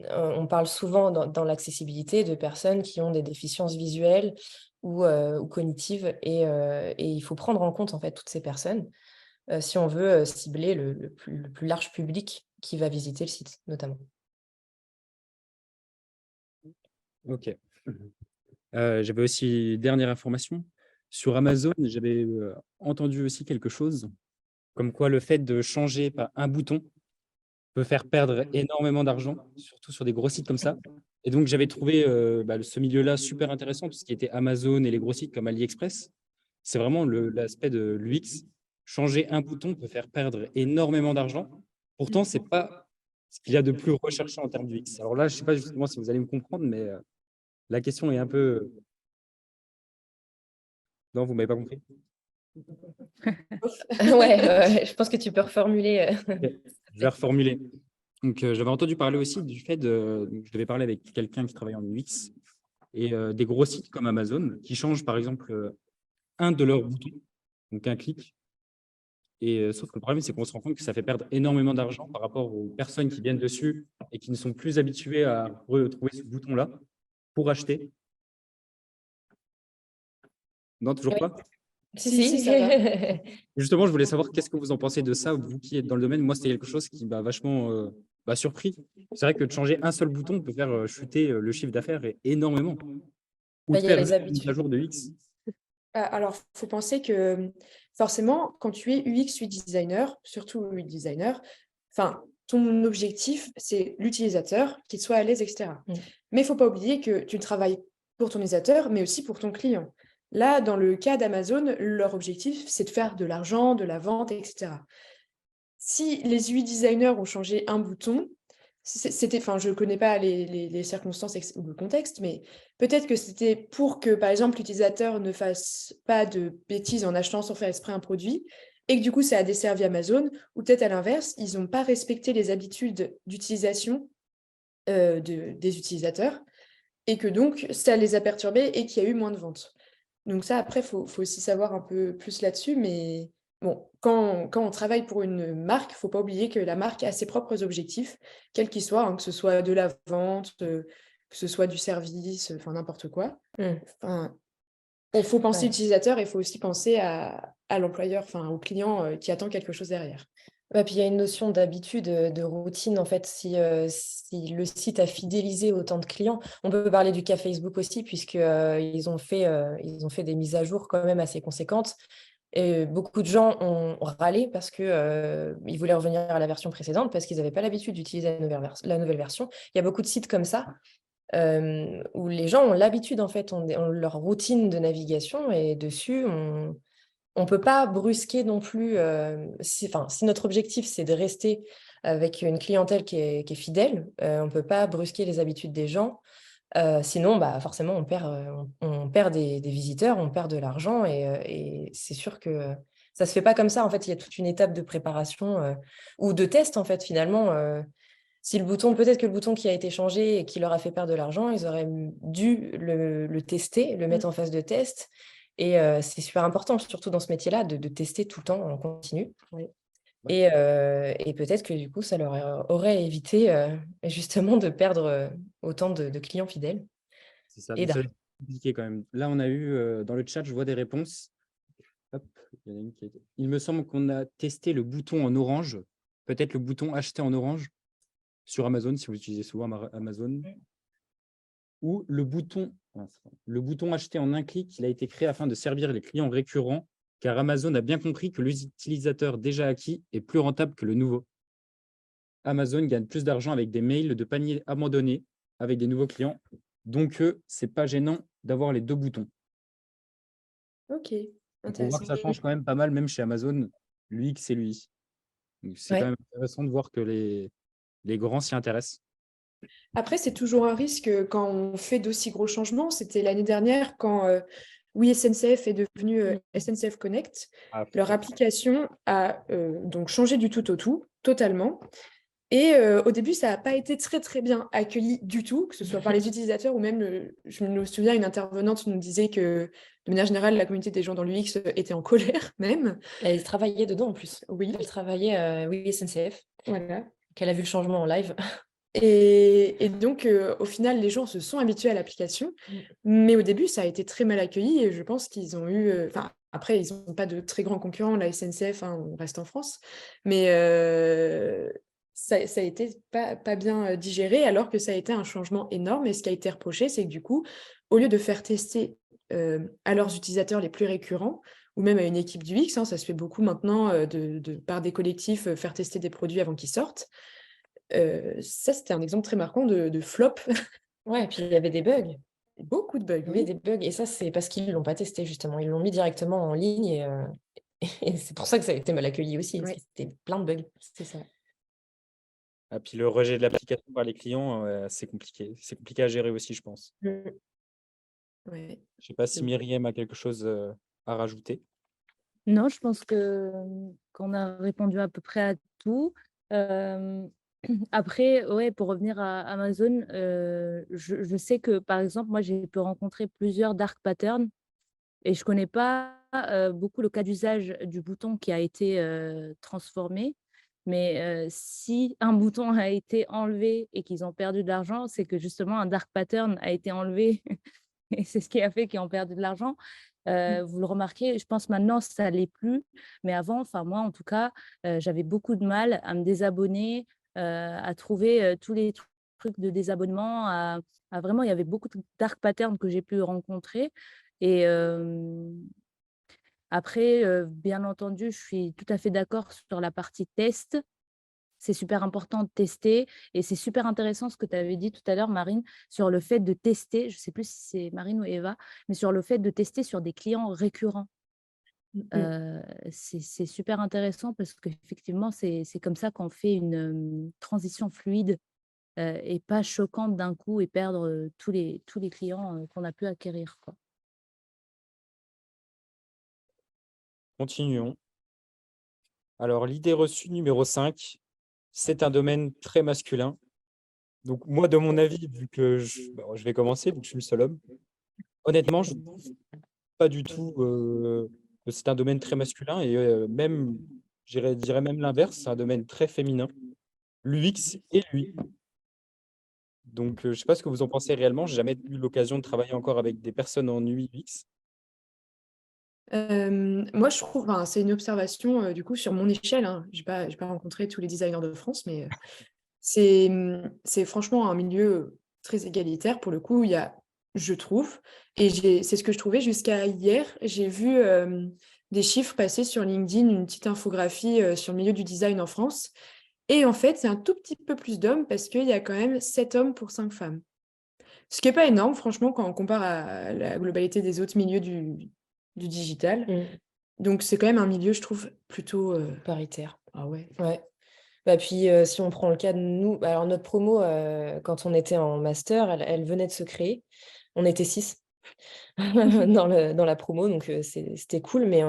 on parle souvent dans l'accessibilité de personnes qui ont des déficiences visuelles ou cognitives et il faut prendre en compte en fait toutes ces personnes si on veut cibler le plus large public qui va visiter le site notamment. Ok. J'avais aussi dernière information. Sur Amazon, j'avais entendu aussi quelque chose, comme quoi le fait de changer par un bouton peut faire perdre énormément d'argent, surtout sur des gros sites comme ça. Et donc, j'avais trouvé ce milieu-là super intéressant, tout ce qui était Amazon et les gros sites comme AliExpress. C'est vraiment l'aspect de l'UX. Changer un bouton peut faire perdre énormément d'argent. Pourtant, ce n'est pas ce qu'il y a de plus recherché en termes d'UX. Alors là, je ne sais pas justement si vous allez me comprendre, mais la question est un peu... Non, vous ne m'avez pas compris? Ouais, je pense que tu peux reformuler. Je vais reformuler. Donc, j'avais entendu parler aussi du fait donc, je devais parler avec quelqu'un qui travaille en UX et des gros sites comme Amazon qui changent par exemple un de leurs boutons, donc un clic. Et sauf que le problème, c'est qu'on se rend compte que ça fait perdre énormément d'argent par rapport aux personnes qui viennent dessus et qui ne sont plus habituées à retrouver ce bouton-là pour acheter. Non, toujours Oui. pas? Si. Ça va. Justement, je voulais savoir qu'est-ce que vous en pensez de ça, vous qui êtes dans le domaine. Moi, c'était quelque chose qui m'a vachement surpris. C'est vrai que de changer un seul bouton peut faire chuter le chiffre d'affaires énormément. Ou Bah, de il y a faire les juste une mise habitudes. à jour de X. Alors, il faut penser que forcément, quand tu es UX, UI designer, surtout UI designer, enfin, ton objectif, c'est l'utilisateur, qu'il soit à l'aise, etc. Mais il ne faut pas oublier que tu travailles pour ton utilisateur, mais aussi pour ton client. Là, dans le cas d'Amazon, leur objectif, c'est de faire de l'argent, de la vente, etc. Si les UI designers ont changé un bouton, je ne connais pas les circonstances ou le contexte, mais peut-être que c'était pour que, par exemple, l'utilisateur ne fasse pas de bêtises en achetant sans faire exprès un produit, et que du coup, ça a desservi Amazon, ou peut-être à l'inverse, ils n'ont pas respecté les habitudes d'utilisation des utilisateurs, et que donc, ça les a perturbés et qu'il y a eu moins de ventes. Donc ça, après, faut aussi savoir un peu plus là-dessus, mais bon, quand on travaille pour une marque, il ne faut pas oublier que la marque a ses propres objectifs, quels qu'ils soient, hein, que ce soit de la vente, que ce soit du service, enfin n'importe quoi. Enfin, il faut penser utilisateur et il faut aussi penser à l'employeur, enfin au client qui attend quelque chose derrière. Ouais, puis il y a une notion d'habitude, de routine en fait. Si le site a fidélisé autant de clients, on peut parler du cas Facebook aussi, puisque ils ont fait des mises à jour quand même assez conséquentes. Et beaucoup de gens ont râlé parce que ils voulaient revenir à la version précédente parce qu'ils n'avaient pas l'habitude d'utiliser la nouvelle version. Il y a beaucoup de sites comme ça où les gens ont l'habitude en fait, ont leur routine de navigation et dessus on peut pas brusquer non plus. Si notre objectif c'est de rester avec une clientèle qui est fidèle, on peut pas brusquer les habitudes des gens. Sinon, bah, forcément, on perd des visiteurs, on perd de l'argent et c'est sûr que ça se fait pas comme ça. En fait, il y a toute une étape de préparation ou de test, en fait, finalement. Peut-être que le bouton qui a été changé et qui leur a fait perdre de l'argent, ils auraient dû le tester, le mettre en phase de test Et c'est super important, surtout dans ce métier-là, de tester tout le temps en continu. Oui. Et peut-être que du coup, ça leur aurait évité justement de perdre autant de clients fidèles C'est ça, et donc ça va d'argent. être compliqué quand même. Là, on a eu dans le chat, je vois des réponses. Hop, il y en a une qui a été- Il me semble qu'on a testé le bouton en orange, peut-être le bouton acheter en orange sur Amazon, si vous utilisez souvent Amazon, ou le bouton acheter en un clic, il a été créé afin de servir les clients récurrents, car Amazon a bien compris que l'utilisateur déjà acquis est plus rentable que le nouveau. Amazon gagne plus d'argent avec des mails de panier abandonnés avec des nouveaux clients. Donc, c'est pas gênant d'avoir les deux boutons. Ok, Donc, on voit que intéressant. ça change quand même pas mal, même chez Amazon, l'UX et l'UI. Donc, c'est quand Ouais. même intéressant de voir que les grands s'y intéressent. Après, c'est toujours un risque quand on fait d'aussi gros changements. C'était l'année dernière quand Oui SNCF est devenu SNCF Connect. Ah, Leur application a donc changé du tout au tout, totalement. Et au début, ça n'a pas été très très bien accueilli du tout, que ce soit par les utilisateurs ou même, je me souviens, une intervenante nous disait que de manière générale, la communauté des gens dans l'UX était en colère même. Elle travaillait dedans en plus. Oui, Elle travaillait oui, SNCF, voilà. qu'elle a vu le changement en live. Et donc, au final, les gens se sont habitués à l'application, mais au début, ça a été très mal accueilli et je pense qu'ils ont eu... Enfin, après, ils n'ont pas de très grands concurrents, la SNCF, hein, on reste en France, mais ça a été pas bien digéré alors que ça a été un changement énorme et ce qui a été reproché, c'est que du coup, au lieu de faire tester à leurs utilisateurs les plus récurrents, ou même à une équipe du X, hein, ça se fait beaucoup maintenant par des collectifs, faire tester des produits avant qu'ils sortent. Ça, c'était un exemple très marquant de flop. Ouais, et puis il y avait des bugs. Beaucoup de bugs, Il y avait oui. des bugs. Et ça, c'est parce qu'ils ne l'ont pas testé, justement. Ils l'ont mis directement en ligne et c'est pour ça que ça a été mal accueilli aussi, parce Ouais. que c'était plein de bugs. C'est ça. Et puis le rejet de l'application par les clients, c'est compliqué. C'est compliqué à gérer aussi, je pense. Ouais. Je ne sais pas si Myriam a quelque chose à rajouter. Non, je pense qu'on a répondu à peu près à tout. Après, ouais, pour revenir à Amazon, je sais que, par exemple, moi, j'ai pu rencontrer plusieurs dark patterns et je connais pas beaucoup le cas d'usage du bouton qui a été transformé. Mais si un bouton a été enlevé et qu'ils ont perdu de l'argent, c'est que justement un dark pattern a été enlevé et c'est ce qui a fait qu'ils ont perdu de l'argent. Vous le remarquez, je pense maintenant ça l'est plus, mais avant, enfin moi en tout cas, j'avais beaucoup de mal à me désabonner, à trouver tous les trucs de désabonnement, à vraiment, il y avait beaucoup de dark patterns que j'ai pu rencontrer. Et après, bien entendu, je suis tout à fait d'accord sur la partie test. C'est super important de tester et c'est super intéressant ce que tu avais dit tout à l'heure, Marine, sur le fait de tester, je ne sais plus si c'est Marine ou Eva, mais sur le fait de tester sur des clients récurrents. C'est super intéressant parce qu'effectivement, c'est comme ça qu'on fait une transition fluide et pas choquante d'un coup et perdre tous les clients qu'on a pu acquérir, quoi. Continuons. Alors, l'idée reçue numéro 5, c'est un domaine très masculin. Donc, moi, de mon avis, vu que je vais commencer, vu que je suis le seul homme, honnêtement, je ne trouve pas du tout que c'est un domaine très masculin et même, dirais même l'inverse, c'est un domaine très féminin, l'UX et l'UI. Donc, je ne sais pas ce que vous en pensez réellement. J'ai jamais eu l'occasion de travailler encore avec des personnes en UI UX. Moi, je trouve, enfin, c'est une observation du coup sur mon échelle, hein. J'ai pas rencontré tous les designers de France, mais c'est franchement un milieu très égalitaire pour le coup. Il y a, je trouve, et c'est ce que je trouvais jusqu'à hier. J'ai vu des chiffres passer sur LinkedIn, une petite infographie sur le milieu du design en France. Et en fait, c'est un tout petit peu plus d'hommes parce qu'il y a quand même 7 hommes pour 5 femmes. Ce qui n'est pas énorme, franchement, quand on compare à la globalité des autres milieux du digital. Donc, c'est quand même un milieu, je trouve, plutôt... Paritaire. Ah ouais. Ouais. Bah, puis, si on prend le cas de nous, alors notre promo, quand on était en master, elle venait de se créer. On était 6 dans la promo, donc c'était cool, mais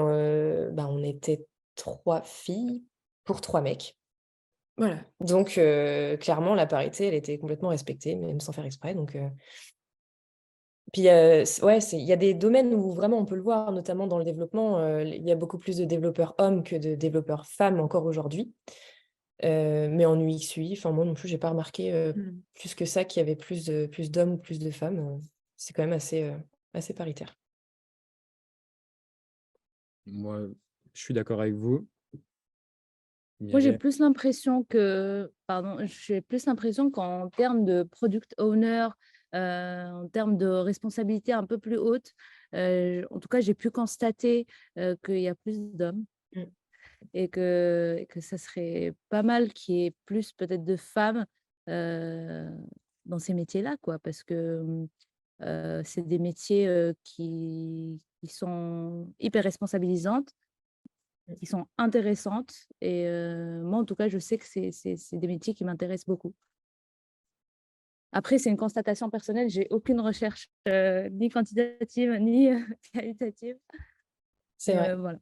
bah, on était 3 filles pour 3 mecs. Voilà. Donc clairement, la parité, elle était complètement respectée, même sans faire exprès, donc Puis, il y a des domaines où vraiment on peut le voir, notamment dans le développement. Il y a beaucoup plus de développeurs hommes que de développeurs femmes encore aujourd'hui. Mais en UX, UI, enfin, moi non plus, j'ai pas remarqué plus que ça qu'il y avait plus d'hommes ou plus de femmes. C'est quand même assez paritaire. Moi, je suis d'accord avec vous. Moi, j'ai plus l'impression qu'en termes de product owner, en termes de responsabilité un peu plus haute, en tout cas, j'ai pu constater qu'il y a plus d'hommes et que ça serait pas mal qu'il y ait plus peut-être de femmes dans ces métiers-là, quoi, parce que c'est des métiers qui sont hyper responsabilisantes, qui sont intéressantes. Et moi, en tout cas, je sais que c'est des métiers qui m'intéressent beaucoup. Après, c'est une constatation personnelle. J'ai aucune recherche ni quantitative ni qualitative. C'est vrai. Voilà.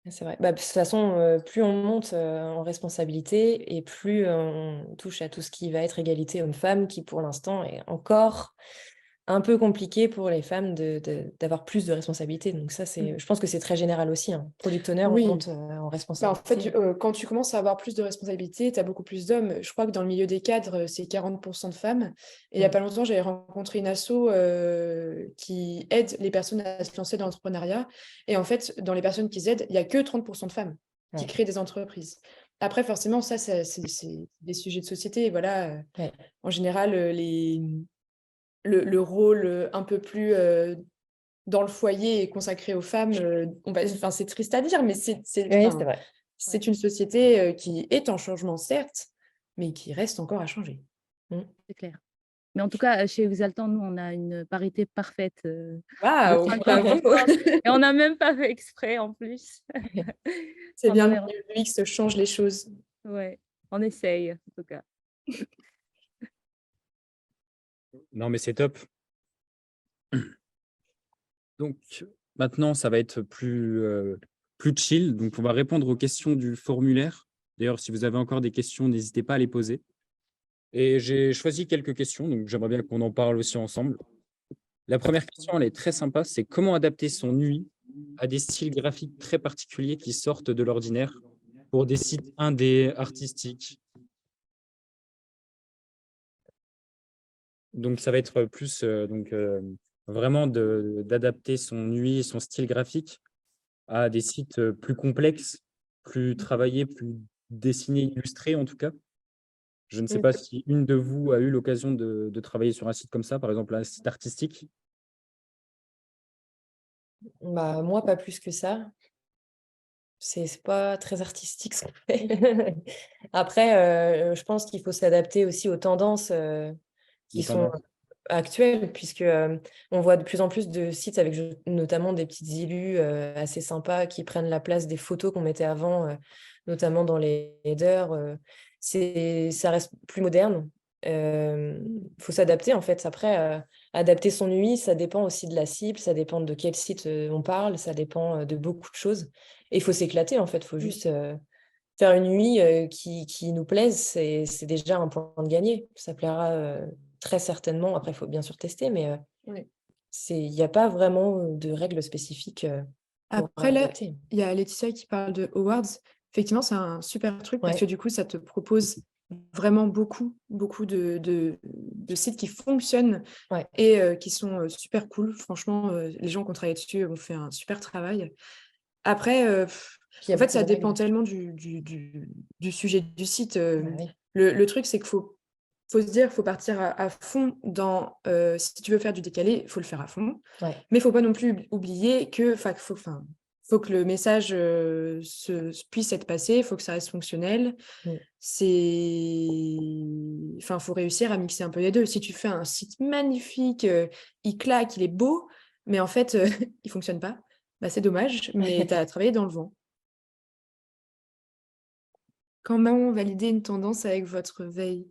C'est vrai. Bah, de toute façon, plus on monte en responsabilité et plus on touche à tout ce qui va être égalité homme-femme, qui pour l'instant est encore un peu compliqué pour les femmes d'avoir plus de responsabilités. Donc ça, je pense que c'est très général aussi. Hein. Product owner, on Oui. monte en En responsabilité. fait, quand tu commences à avoir plus de responsabilités, tu as beaucoup plus d'hommes. Je crois que dans le milieu des cadres, c'est 40% de femmes. Et il n'y a pas longtemps, j'avais rencontré une asso qui aide les personnes à se lancer dans l'entrepreneuriat. Et en fait, dans les personnes qu'ils aident, il n'y a que 30% de femmes qui créent des entreprises. Après, forcément, ça, c'est des sujets de société. Et voilà, en général, le rôle un peu plus dans le foyer est consacré aux femmes. Enfin, c'est triste à dire, mais c'est vrai. c'est une société qui est en changement, certes, mais qui reste encore à changer. C'est clair. Mais en tout cas, chez Exaltant, nous, on a une parité parfaite. Waouh, de bravo. 50%. Et on n'a même pas fait exprès en plus. C'est bien Pendant que le UX change les choses. Ouais, on essaye en tout cas. Non, mais c'est top. Donc, maintenant, ça va être plus chill. Donc, on va répondre aux questions du formulaire. D'ailleurs, si vous avez encore des questions, n'hésitez pas à les poser. Et j'ai choisi quelques questions, donc j'aimerais bien qu'on en parle aussi ensemble. La première question, elle est très sympa, c'est comment adapter son UI à des styles graphiques très particuliers qui sortent de l'ordinaire pour des sites indés, artistiques. Donc, ça va être plus vraiment d'adapter son UI et son style graphique à des sites plus complexes, plus travaillés, plus dessinés, illustrés en tout cas. Je ne sais pas si une de vous a eu l'occasion de travailler sur un site comme ça, par exemple un site artistique. Bah, moi, pas plus que ça. C'est pas très artistique ce qu'on fait. Après, je pense qu'il faut s'adapter aussi aux tendances qui sont actuelles, puisque on voit de plus en plus de sites avec notamment des petites illus assez sympas qui prennent la place des photos qu'on mettait avant, notamment dans les headers. Ça reste plus moderne. Faut s'adapter en fait. Après, adapter son UI, ça dépend aussi de la cible, ça dépend de quel site on parle, ça dépend de beaucoup de choses. Et il faut s'éclater en fait. Il faut juste faire une UI qui nous plaise, c'est déjà un point de gagné. Ça plaira très certainement. Après, il faut bien sûr tester, mais il n'y a pas vraiment de règles spécifiques. Après, là, il y a Laetitia qui parle de Awards. Effectivement, c'est un super truc parce que du coup, ça te propose vraiment beaucoup de sites qui fonctionnent et qui sont super cool. Franchement, les gens qui ont travaillé dessus ont fait un super travail. Après, en fait, ça dépend tellement du sujet du site. Le truc, c'est qu'il faut se dire, il faut partir à fond dans, si tu veux faire du décalé, il faut le faire à fond. Mais il ne faut pas non plus oublier que, faut que le message puisse être passé, il faut que ça reste fonctionnel. Enfin, faut réussir à mixer un peu les deux. Si tu fais un site magnifique, il claque, il est beau, mais en fait, il fonctionne pas, bah, c'est dommage, mais tu as travaillé dans le vent. Comment valider une tendance avec votre veille?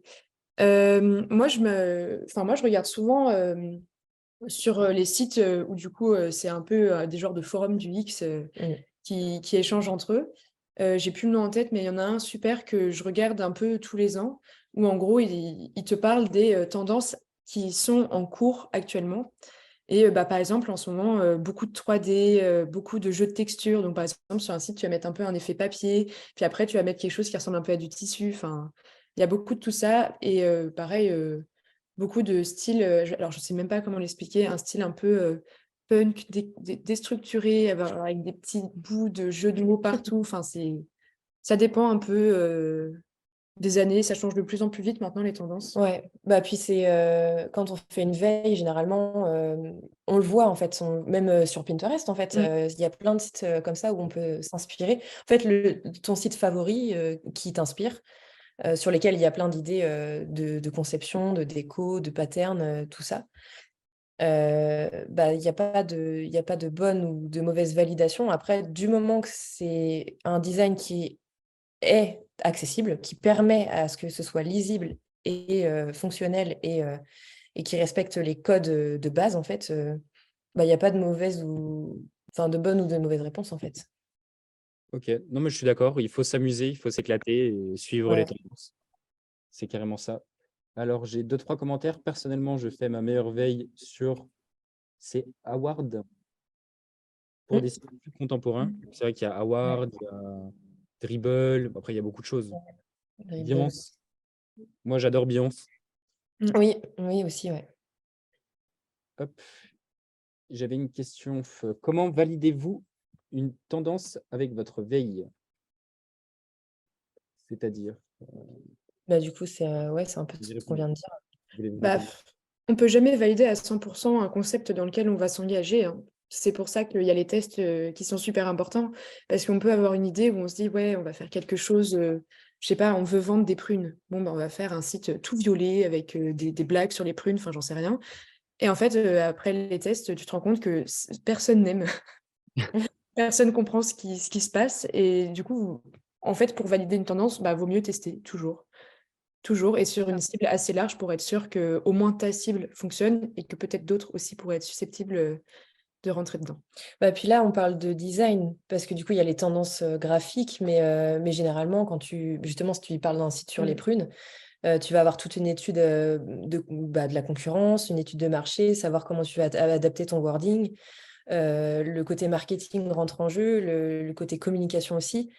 Moi, je regarde souvent sur les sites où du coup, c'est un peu des genres de forums du X qui échangent entre eux. J'ai plus le nom en tête, mais il y en a un super que je regarde un peu tous les ans, où en gros, il te parle des tendances qui sont en cours actuellement. Et par exemple, en ce moment, beaucoup de 3D, beaucoup de jeux de texture. Donc, par exemple, sur un site, tu vas mettre un peu un effet papier, puis après, tu vas mettre quelque chose qui ressemble un peu à du tissu. Enfin, il y a beaucoup de tout ça. Et pareil, beaucoup de styles, alors je ne sais même pas comment l'expliquer, un style un peu punk, déstructuré, avec des petits bouts de jeux de mots partout. Enfin, ça dépend un peu des années. Ça change de plus en plus vite maintenant, les tendances. Ouais, bah puis c'est quand on fait une veille, généralement, on le voit en fait, même sur Pinterest, en fait, il y a plein de sites comme ça où on peut s'inspirer. En fait, ton site favori qui t'inspire, sur lesquels il y a plein d'idées de conception, de déco, de patterns, tout ça. Bah, il y a pas de bonne ou de mauvaise validation. Après, du moment que c'est un design qui est accessible, qui permet à ce que ce soit lisible et fonctionnel et qui respecte les codes de base, en fait, bah, il y a pas de mauvaise de bonne ou de mauvaise réponse, en fait. Ok, non, mais je suis d'accord. Il faut s'amuser, il faut s'éclater et suivre les Ouais. tendances. C'est carrément ça. Alors, j'ai 2-3 commentaires. Personnellement, je fais ma meilleure veille sur ces awards pour Mmh. des sites plus contemporains. C'est vrai qu'il y a Award, il y a Dribble, après il y a beaucoup de choses. Dribble. Beyoncé, moi j'adore Beyoncé. Oui, oui aussi, ouais. Hop, j'avais une question. Comment validez-vous une tendance avec votre veille? C'est-à-dire, Bah, du coup, ouais, c'est un peu vous y ce qu'on répondez. vient de dire. Vous voulez vous Bah, répondre? on peut jamais valider à 100% un concept dans lequel on va s'engager, hein. C'est pour ça qu'il y a les tests qui sont super importants, parce qu'on peut avoir une idée où on se dit, ouais, on va faire quelque chose, je sais pas, on veut vendre des prunes. Bon, bah, on va faire un site tout violet avec des blagues sur les prunes, enfin, j'en sais rien. Et en fait, après les tests, tu te rends compte que personne n'aime, personne comprend ce qui se passe. Et du coup, en fait, pour valider une tendance, bah, vaut mieux tester, toujours. Toujours et sur une cible assez large pour être sûr que au moins ta cible fonctionne et que peut-être d'autres aussi pourraient être susceptibles, de rentrer dedans. Bah, puis là, on parle de design parce que du coup, il y a les tendances graphiques, mais généralement, justement, si tu y parles d'un site sur les prunes, tu vas avoir toute une étude de la concurrence, une étude de marché, savoir comment tu vas adapter ton wording. Le côté marketing rentre en jeu, le côté communication aussi.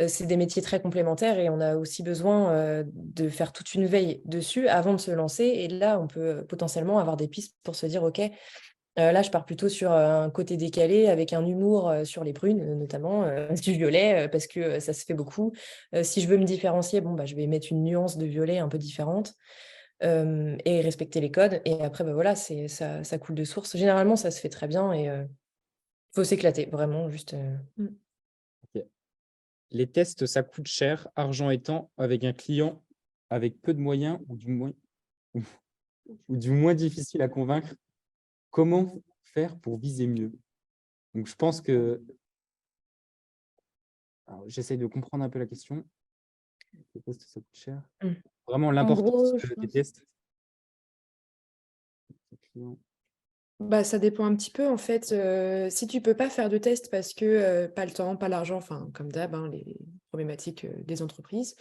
C'est des métiers très complémentaires et on a aussi besoin de faire toute une veille dessus avant de se lancer. Et là, on peut potentiellement avoir des pistes pour se dire, OK, là, je pars plutôt sur un côté décalé avec un humour sur les prunes, notamment du violet, parce que ça se fait beaucoup. Si je veux me différencier, bon, bah, je vais mettre une nuance de violet un peu différente et respecter les codes. Et après, bah, voilà, ça coule de source. Généralement, ça se fait très bien et il faut s'éclater, vraiment, juste. Ok. Les tests, ça coûte cher, argent et temps, avec un client avec peu de moyens ou du moins difficile à convaincre. Comment faire pour viser mieux? Donc, je pense que alors, j'essaie de comprendre un peu la question. Les tests, ça coûte cher. Mmh. Vraiment En l'importance gros, je des pense tests. bah, ça dépend un petit peu en fait, si tu peux pas faire de test parce que, pas le temps, pas l'argent, enfin comme d'hab, hein, les problématiques, des entreprises,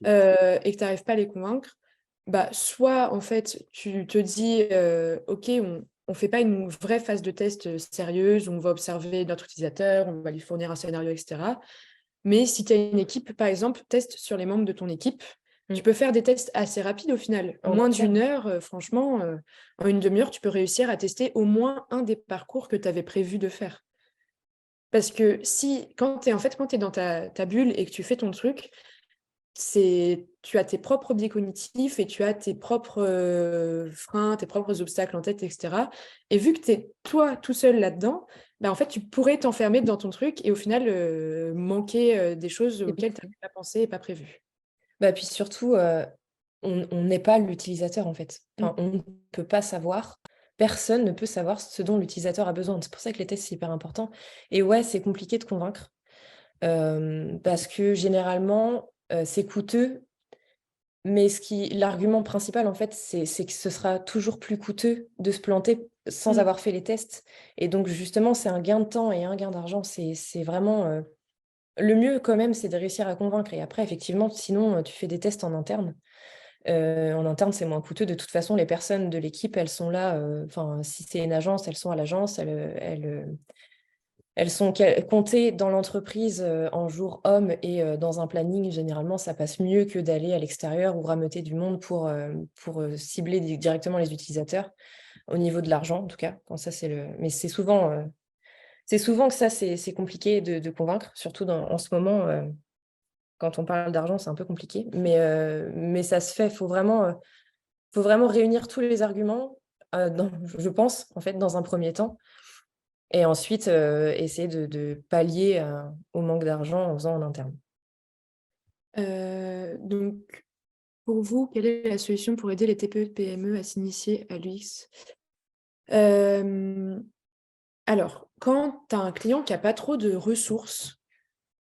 et que tu arrives pas à les convaincre, bah, soit en fait tu te dis, «OK, on fait pas une vraie phase de test, sérieuse où on va observer notre utilisateur, on va lui fournir un scénario et cetera». Mais si tu as une équipe, par exemple, teste sur les membres de ton équipe. Tu peux faire des tests assez rapides au final. En En moins interne. d'une heure, franchement, en une demi-heure, tu peux réussir à tester au moins un des parcours que tu avais prévu de faire. Parce que quand tu es dans ta bulle et que tu fais ton truc, tu as tes propres biais cognitifs et tu as tes propres freins, tes propres obstacles en tête, etc. Et vu que tu es toi tout seul là-dedans, bah, en fait, tu pourrais t'enfermer dans ton truc et au final manquer des choses C'est auxquelles bien. tu n'avais pas pensé et pas prévu. Bah, puis surtout, on n'est pas l'utilisateur, en fait. Enfin, on ne peut pas savoir, personne ne peut savoir ce dont l'utilisateur a besoin. C'est pour ça que les tests, c'est hyper important. Et ouais, c'est compliqué de convaincre, parce que généralement, c'est coûteux, mais l'argument principal, en fait, c'est que ce sera toujours plus coûteux de se planter sans Mm. avoir fait les tests. Et donc justement, c'est un gain de temps et un gain d'argent. C'est vraiment, le mieux quand même, c'est de réussir à convaincre et après effectivement, sinon, tu fais des tests en interne. En interne, c'est moins coûteux. De toute façon, les personnes de l'équipe, elles sont là. Enfin, si c'est une agence, elles sont à l'agence. Elles sont comptées dans l'entreprise en jour homme et dans un planning, généralement, ça passe mieux que d'aller à l'extérieur ou rameuter du monde pour cibler directement les utilisateurs, au niveau de l'argent, en tout cas. Quand ça, Mais c'est souvent que ça, c'est compliqué de convaincre, surtout en ce moment. Quand on parle d'argent, c'est un peu compliqué, mais ça se fait. Faut vraiment réunir tous les arguments, je pense, en fait, dans un premier temps, et ensuite essayer de pallier au manque d'argent en faisant en interne. Donc, pour vous, quelle est la solution pour aider les TPE-PME à s'initier à l'UX? Alors, quand tu as un client qui n'a pas trop de ressources,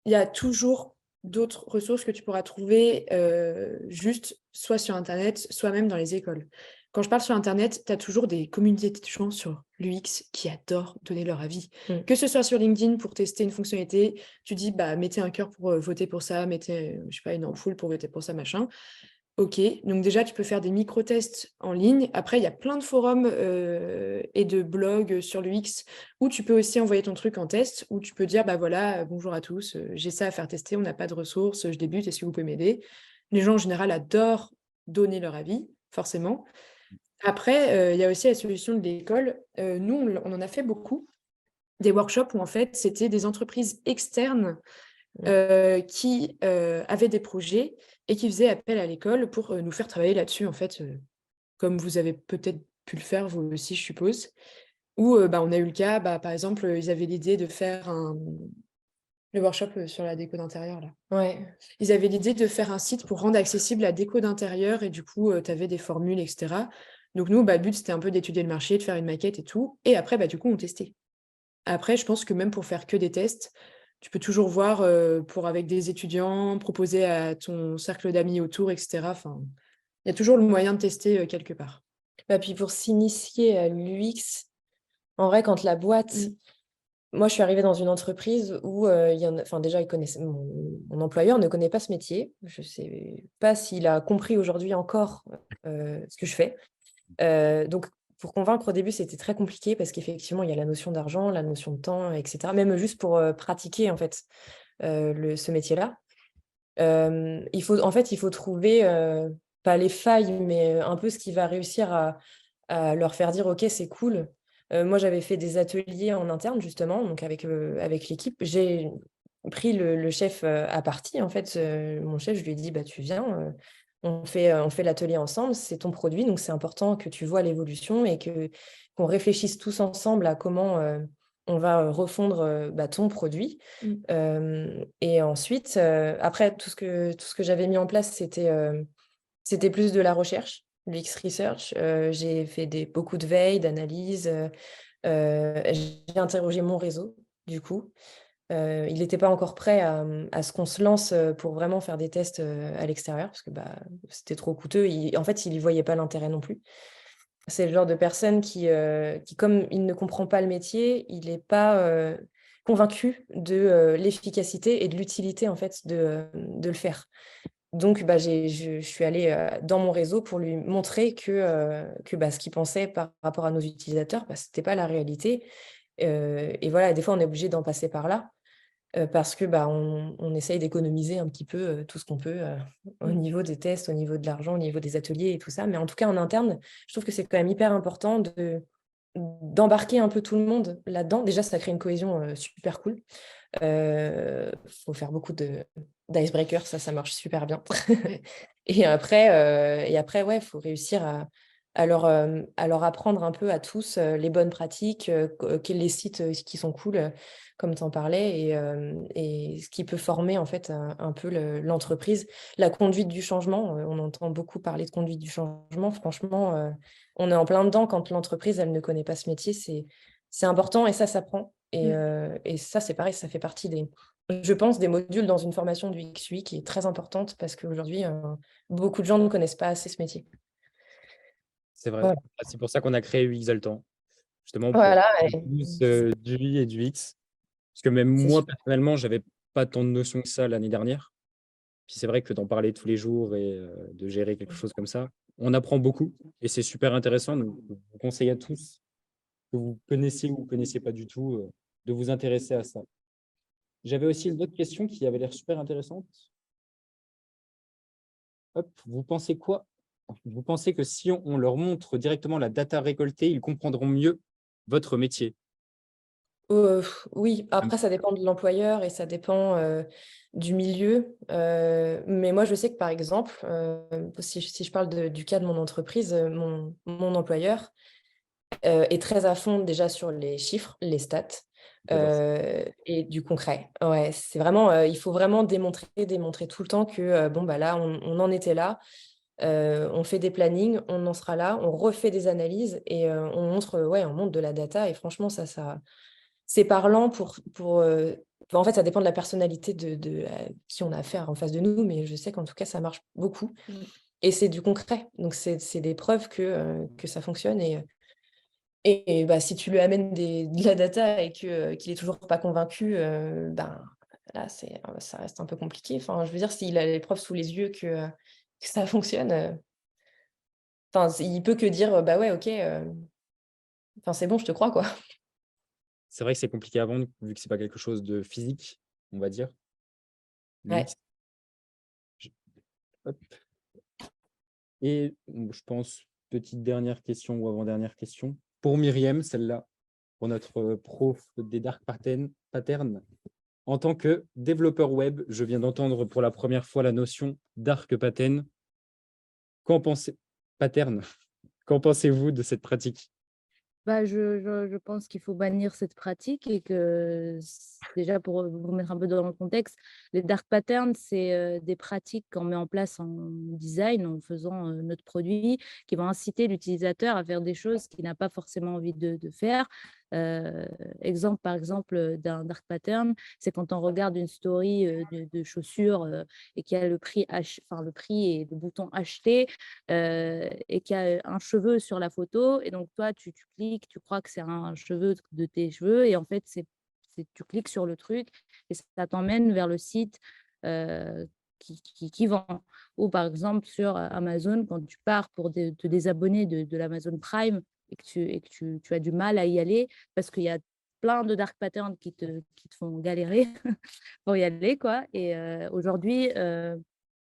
il y a toujours d'autres ressources que tu pourras trouver juste soit sur Internet, soit même dans les écoles. Quand je parle sur Internet, tu as toujours des communautés de gens sur l'UX qui adorent donner leur avis. Que ce soit sur LinkedIn pour tester une fonctionnalité, tu dis bah mettez un cœur pour voter pour ça, mettez je sais pas, une ampoule pour voter pour ça, machin. Ok, donc déjà tu peux faire des micro-tests en ligne. Après, il y a plein de forums et de blogs sur l'UX où tu peux aussi envoyer ton truc en test, où tu peux dire bah voilà, bonjour à tous, j'ai ça à faire tester, on n'a pas de ressources, je débute, est-ce que vous pouvez m'aider? Les gens en général adorent donner leur avis, forcément. Après, il y a aussi la solution de l'école. Nous, on en a fait beaucoup, des workshops où en fait c'était des entreprises externes qui avaient des projets et qui faisaient appel à l'école pour nous faire travailler là-dessus, en fait, comme vous avez peut-être pu le faire vous aussi, je suppose. Ou bah, on a eu le cas, bah, par exemple, ils avaient l'idée de faire le workshop sur la déco d'intérieur, là. Ouais. Ils avaient l'idée de faire un site pour rendre accessible la déco d'intérieur et du coup, tu avais des formules, etc. Donc nous, bah, le but, c'était un peu d'étudier le marché, de faire une maquette et tout. Et après, bah, du coup, on testait. Après, je pense que même pour faire que des tests, tu peux toujours voir avec des étudiants, proposer à ton cercle d'amis autour, etc. Enfin, il y a toujours le moyen de tester quelque part. Bah, puis pour s'initier à l'UX, en vrai, quand la boîte... Moi, je suis arrivée dans une entreprise où enfin, déjà, mon employeur ne connaît pas ce métier. Je ne sais pas s'il a compris aujourd'hui encore ce que je fais. Donc, pour convaincre au début, c'était très compliqué parce qu'effectivement, il y a la notion d'argent, la notion de temps, etc. Même juste pour pratiquer en fait ce métier-là. Il faut trouver pas les failles, mais un peu ce qui va réussir à leur faire dire ok, c'est cool. Moi, j'avais fait des ateliers en interne justement, donc avec l'équipe. J'ai pris le chef à partie. En fait, mon chef, je lui ai dit bah tu viens. On fait l'atelier ensemble, c'est ton produit, donc c'est important que tu vois l'évolution et qu'on réfléchisse tous ensemble à comment on va refondre ton produit. Et ensuite, après, tout ce que j'avais mis en place, c'était plus de la recherche, l'UX Research. J'ai fait beaucoup de veille, d'analyse. J'ai interrogé mon réseau, du coup. Il n'était pas encore prêt à ce qu'on se lance pour vraiment faire des tests à l'extérieur, parce que bah, c'était trop coûteux. En fait, il n'y voyait pas l'intérêt non plus. C'est le genre de personne qui, comme il ne comprend pas le métier, il n'est pas convaincu de l'efficacité et de l'utilité en fait de le faire. Donc, bah, je suis allée dans mon réseau pour lui montrer que bah, ce qu'il pensait par rapport à nos utilisateurs, bah, ce n'était pas la réalité. Et voilà, des fois, on est obligé d'en passer par là parce que bah, on essaye d'économiser un petit peu tout ce qu'on peut au niveau des tests, au niveau de l'argent, au niveau des ateliers et tout ça. Mais en tout cas, en interne, je trouve que c'est quand même hyper important d'embarquer un peu tout le monde là-dedans. Déjà, ça crée une cohésion super cool. Faut faire beaucoup d'icebreakers, ça marche super bien. Et après, ouais, faut réussir à leur apprendre un peu à tous les bonnes pratiques, les sites qui sont cool, comme tu en parlais, et ce qui peut former en fait un peu l'entreprise. La conduite du changement, on entend beaucoup parler de conduite du changement. Franchement, on est en plein dedans quand l'entreprise, elle ne connaît pas ce métier. C'est important et ça s'apprend. Et ça, c'est pareil, ça fait partie je pense, des modules dans une formation du XUI qui est très importante parce qu'aujourd'hui, beaucoup de gens ne connaissent pas assez ce métier. C'est vrai. Voilà. C'est pour ça qu'on a créé Exaltant, justement pour Voilà, plus du UI et du X. Parce que même c'est moi, super. personnellement, j'avais pas tant de notions que ça l'année dernière. Puis c'est vrai que d'en parler tous les jours et de gérer quelque chose comme ça, on apprend beaucoup et c'est super intéressant. Donc, je vous conseille à tous, que vous connaissiez ou vous ne connaissiez pas du tout, de vous intéresser à ça. J'avais aussi une autre question qui avait l'air super intéressante. Hop, vous pensez quoi? Vous pensez que si on leur montre directement la data récoltée, ils comprendront mieux votre métier? Oui, après ça dépend de l'employeur et ça dépend, du milieu, mais moi je sais que par exemple, si je parle du cas de mon entreprise, mon employeur, est très à fond déjà sur les chiffres, les stats, J'adore ça. et du concret. Ouais, c'est vraiment, il faut vraiment démontrer tout le temps que, bon bah là on en était là, on fait des plannings, on en sera là, on refait des analyses et on montre de la data et franchement ça c'est parlant en fait, ça dépend de la personnalité de qui on a affaire en face de nous, mais je sais qu'en tout cas, ça marche beaucoup et c'est du concret. Donc c'est des preuves que ça fonctionne et bah, si tu lui amènes de la data et qu'il est toujours pas convaincu, ben, là, ça reste un peu compliqué. Enfin, je veux dire, s'il a les preuves sous les yeux que ça fonctionne, enfin, il peut que dire: «Bah, ouais, OK, enfin, c'est bon, je te crois, quoi». C'est vrai que c'est compliqué à vendre vu que c'est pas quelque chose de physique, on va dire. Ouais. L'UX, j hop et je pense, petite dernière question ou avant-dernière question. Pour Myriam, celle-là, pour notre, prof des dark patterns. En tant que développeur web, je viens d'entendre pour la première fois la notion dark Qu'en pensez pattern, qu'en pensez-vous de cette pratique? Bah, je pense qu'il faut bannir cette pratique et que déjà pour vous mettre un peu dans le contexte, les dark patterns, c'est des pratiques qu'on met en place en design en faisant notre produit qui vont inciter l'utilisateur à faire des choses qu'il n'a pas forcément envie de faire. Exemple, par exemple, d'un dark pattern, c'est quand on regarde une story de chaussures et qu'il y a le prix et le bouton acheter et qu'il y a un cheveu sur la photo et donc toi tu cliques, tu crois que c'est un cheveu de tes cheveux et en fait tu cliques sur le truc et ça t'emmène vers le site qui vend. Ou par exemple sur Amazon, quand tu pars pour te désabonner de l'Amazon Prime et tu as du mal à y aller parce qu'il y a plein de dark patterns qui te font galérer pour y aller, quoi. Et aujourd'hui,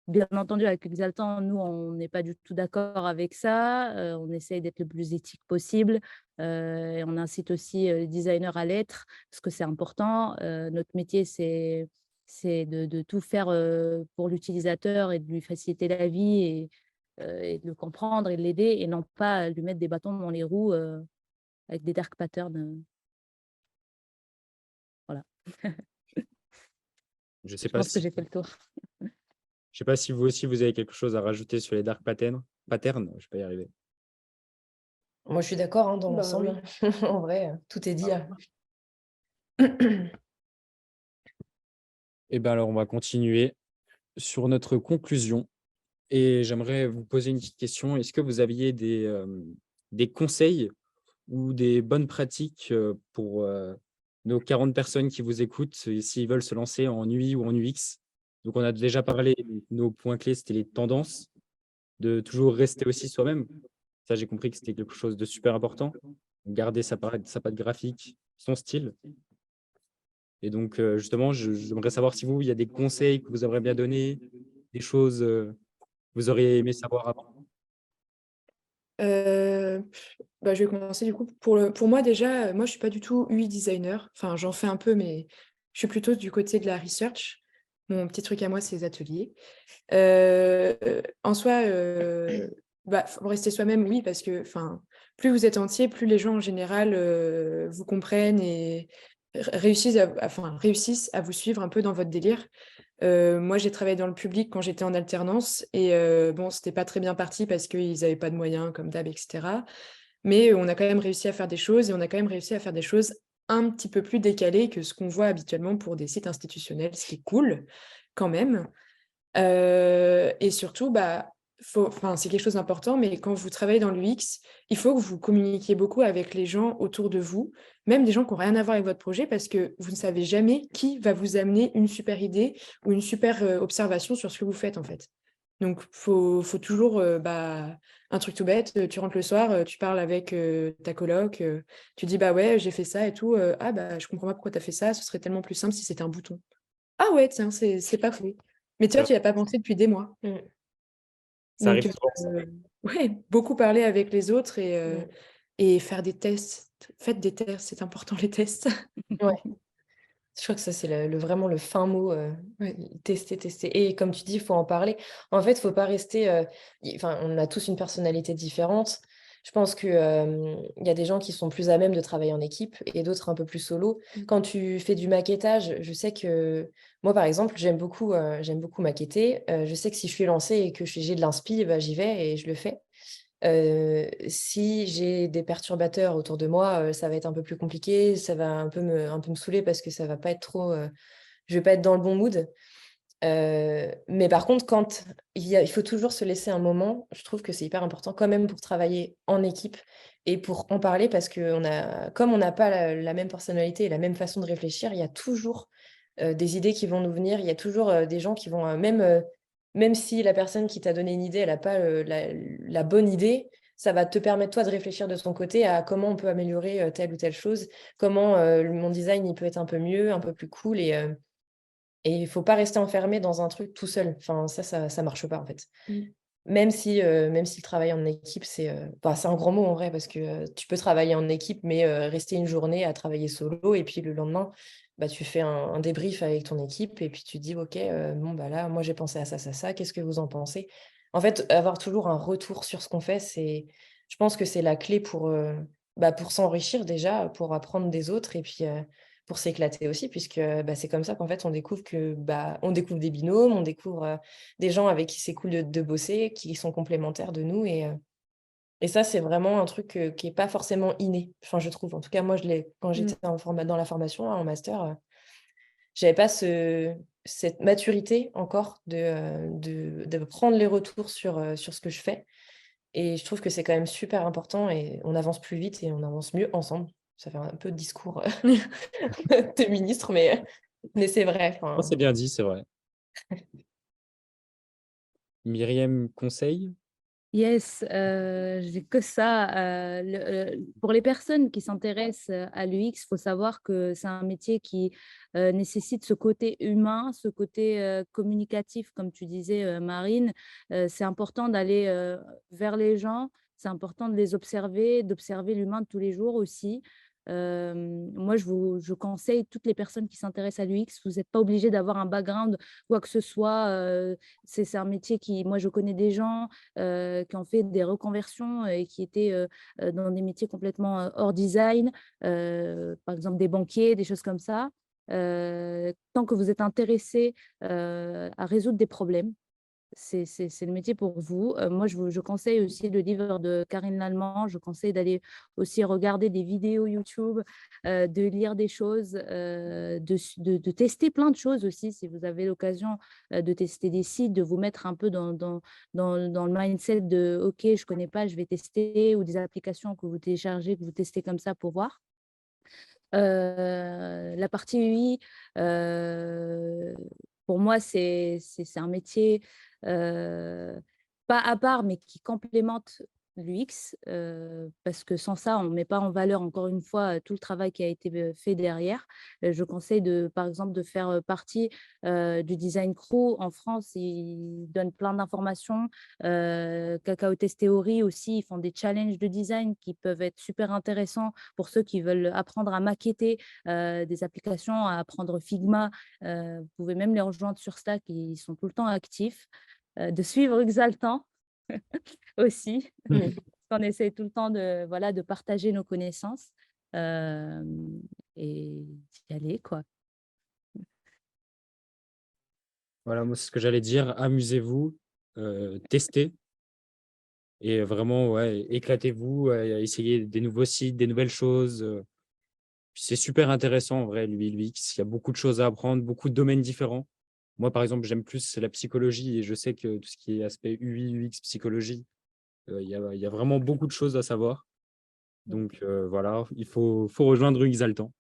bien entendu, avec Exaltant, nous, on n'est pas du tout d'accord avec ça. On essaye d'être le plus éthique possible. Et on incite aussi les designers à l'être, parce que c'est important. Notre métier, c'est de tout faire pour l'utilisateur et de lui faciliter la vie et de le comprendre et de l'aider, et non pas lui mettre des bâtons dans les roues avec des dark patterns. Voilà, Je sais je pas pense que si j'ai fait le tour. je sais pas si vous aussi vous avez quelque chose à rajouter sur les dark patterns, je vais pas y arriver. Moi, je suis d'accord, hein, dans Bah oui. l'ensemble. En vrai, tout est dit, là. Et ben alors on va continuer sur notre conclusion et j'aimerais vous poser une petite question. Est-ce que vous aviez des conseils ou des bonnes pratiques, pour, nos 40 personnes qui vous écoutent, s'ils veulent se lancer en UI ou en UX? Donc on a déjà parlé, nos points clés, c'était les tendances, de toujours rester aussi soi-même. Ça, j'ai compris que c'était quelque chose de super important. Garder sa patte graphique, son style et donc justement, j'aimerais savoir si vous, il y a des conseils que vous aimeriez bien donner, des choses, que vous auriez aimé savoir avant? Heu, Bah, je vais commencer du coup. Pour moi déjà, moi je suis pas du tout UI designer. Enfin, j'en fais un peu, mais je suis plutôt du côté de la research. Mon petit truc à moi, c'est les ateliers. En soi, bah, faut rester soi-même, oui, parce que, enfin, plus vous êtes entier, plus les gens en général, vous comprennent et réussissent à vous suivre un peu dans votre délire. Moi, j'ai travaillé dans le public quand j'étais en alternance et bon, c'était pas très bien parti parce qu'ils avaient pas de moyens comme d'hab et cetera. Mais on a quand même réussi à faire des choses et on a quand même réussi à faire des choses un petit peu plus décalées que ce qu'on voit habituellement pour des sites institutionnels, ce qui est cool quand même. Et surtout, bah, c'est quelque chose d'important, mais quand vous travaillez dans l'UX, il faut que vous communiquiez beaucoup avec les gens autour de vous, même des gens qui n'ont rien à voir avec votre projet, parce que vous ne savez jamais qui va vous amener une super idée ou une super observation sur ce que vous faites, en fait. Donc, faut toujours, un truc tout bête, tu rentres le soir, tu parles avec ta coloc, tu dis, bah ouais, j'ai fait ça et tout, ah bah je comprends pas pourquoi tu as fait ça, ce serait tellement plus simple si c'était un bouton. Ah ouais, tiens, c'est pas fou. Mais toi, tu n'y as pas pensé depuis des mois. Ça Donc, arrive souvent, ça. ouais, beaucoup parler avec les autres Mm. et faire des tests. Faites des tests, c'est important les tests. Ouais. Je crois que ça, c'est vraiment le fin mot, Ouais. tester, tester. Et comme tu dis, il faut en parler. En fait, il ne faut pas rester. Enfin, on a tous une personnalité différente. Je pense qu'il y a des gens qui sont plus à même de travailler en équipe et d'autres un peu plus solo. Quand tu fais du maquettage, je sais que moi, par exemple, j'aime beaucoup maqueter. Je sais que si je suis lancée et que j'ai de l'inspi, bah, j'y vais et je le fais. Si j'ai des perturbateurs autour de moi, ça va être un peu plus compliqué, ça va un peu me saouler parce que ça va pas être trop, je vais pas être dans le bon mood. Mais par contre, quand il faut toujours se laisser un moment, je trouve que c'est hyper important quand même pour travailler en équipe et pour en parler parce que comme on n'a pas la même personnalité et la même façon de réfléchir, il y a toujours des idées qui vont nous venir, il y a toujours des gens qui vont, même si la personne qui t'a donné une idée, elle n'a pas la bonne idée, ça va te permettre toi de réfléchir de ton côté à comment on peut améliorer telle ou telle chose, comment mon design il peut être un peu mieux, un peu plus cool et il faut pas rester enfermé dans un truc tout seul. Enfin, ça marche pas, en fait. Même si le travail en équipe, c'est un grand mot en vrai, parce que tu peux travailler en équipe, mais rester une journée à travailler solo, et puis le lendemain, bah, tu fais un débrief avec ton équipe, et puis tu dis, OK, bon, bah là, moi j'ai pensé à ça, ça, ça, qu'est-ce que vous en pensez? En fait, avoir toujours un retour sur ce qu'on fait, je pense que c'est la clé pour s'enrichir déjà, pour apprendre des autres, et puis pour s'éclater aussi, puisque bah, c'est comme ça qu'en fait, on découvre des binômes, on découvre des gens avec qui c'est cool de bosser, qui sont complémentaires de nous. Et ça, c'est vraiment un truc qui n'est pas forcément inné, enfin, je trouve. En tout cas, moi, quand j'étais dans la formation, là, en master, j'avais pas cette maturité encore de prendre les retours sur ce que je fais. Et je trouve que c'est quand même super important et on avance plus vite et on avance mieux ensemble. Ça fait un peu de discours de ministre, mais c'est vrai. Oh, c'est bien dit, c'est vrai. Myriam, conseil? Yes, j'ai que ça. Pour les personnes qui s'intéressent à l'UX, il faut savoir que c'est un métier qui nécessite ce côté humain, ce côté communicatif, comme tu disais, Marine. C'est important d'aller vers les gens, c'est important de les observer, d'observer l'humain de tous les jours aussi. Moi, je conseille toutes les personnes qui s'intéressent à l'UX, vous n'êtes pas obligé d'avoir un background, quoi que ce soit. C'est un métier moi, je connais des gens qui ont fait des reconversions et qui étaient dans des métiers complètement hors design, par exemple des banquiers, des choses comme ça. Tant que vous êtes intéressé à résoudre des problèmes, c'est le métier pour vous. Moi, je conseille aussi le livre de Karine Lallemand. Je conseille d'aller aussi regarder des vidéos YouTube, de lire des choses, de tester plein de choses aussi, si vous avez l'occasion de tester des sites, de vous mettre un peu dans le mindset de « OK, je ne connais pas, je vais tester » ou des applications que vous téléchargez, que vous testez comme ça pour voir. La partie UI, pour moi, c'est un métier pas à part, mais qui complémente l'UX, parce que sans ça, on ne met pas en valeur, encore une fois, tout le travail qui a été fait derrière. Je conseille, par exemple, de faire partie du Design Crew. En France, ils donnent plein d'informations. Cacao Test Theory aussi, ils font des challenges de design qui peuvent être super intéressants pour ceux qui veulent apprendre à maqueter des applications, à apprendre Figma. Vous pouvez même les rejoindre sur Stack, ils sont tout le temps actifs. De suivre Exaltant aussi, on essaie tout le temps de partager nos connaissances et d'y aller, quoi. Voilà, moi, c'est ce que j'allais dire. Amusez-vous, testez et vraiment, ouais, éclatez-vous, essayez des nouveaux sites, des nouvelles choses. Puis c'est super intéressant, en vrai, l'UX. Il y a beaucoup de choses à apprendre, beaucoup de domaines différents. Moi, par exemple, j'aime plus la psychologie et je sais que tout ce qui est aspect UI, UX, psychologie, il y a vraiment beaucoup de choses à savoir. Donc voilà, il faut rejoindre Exaltant.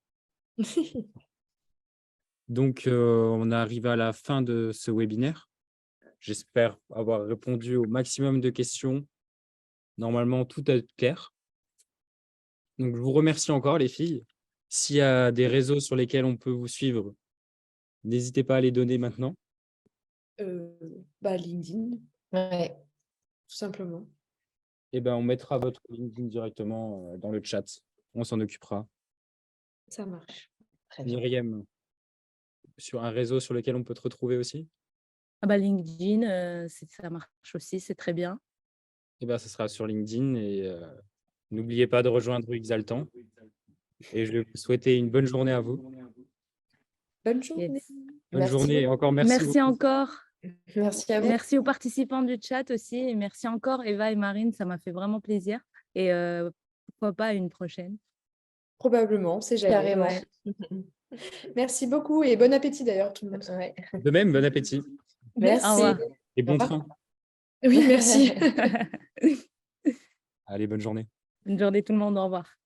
Donc, on arrive à la fin de ce webinaire. J'espère avoir répondu au maximum de questions. Normalement, tout est clair. Donc, je vous remercie encore, les filles. S'il y a des réseaux sur lesquels on peut vous suivre, n'hésitez pas à les donner maintenant. LinkedIn, Ouais, tout simplement. Et ben, on mettra votre LinkedIn directement dans le chat. On s'en occupera. Ça marche. très bien. Myriam, sur un réseau sur lequel on peut te retrouver aussi? Ah bah, LinkedIn, ça marche aussi, c'est très bien. Et ben, ce sera sur LinkedIn. Et n'oubliez pas de rejoindre Exaltant. Et je vais vous souhaiter une bonne journée à vous. Bonne journée. Yes. Bonne Merci journée et beaucoup. encore merci Merci beaucoup. encore. Merci à vous. Merci aux participants du chat aussi. Et merci encore, Eva et Marine, ça m'a fait vraiment plaisir. Et pourquoi pas une prochaine. Probablement, c'est jamais. Carrément. Ouais. Merci beaucoup et bon appétit d'ailleurs tout le monde. Ouais. De même, bon appétit Merci. Au revoir. et bon Au revoir. train. Oui, merci. Allez, bonne journée. Bonne journée tout le monde, au revoir.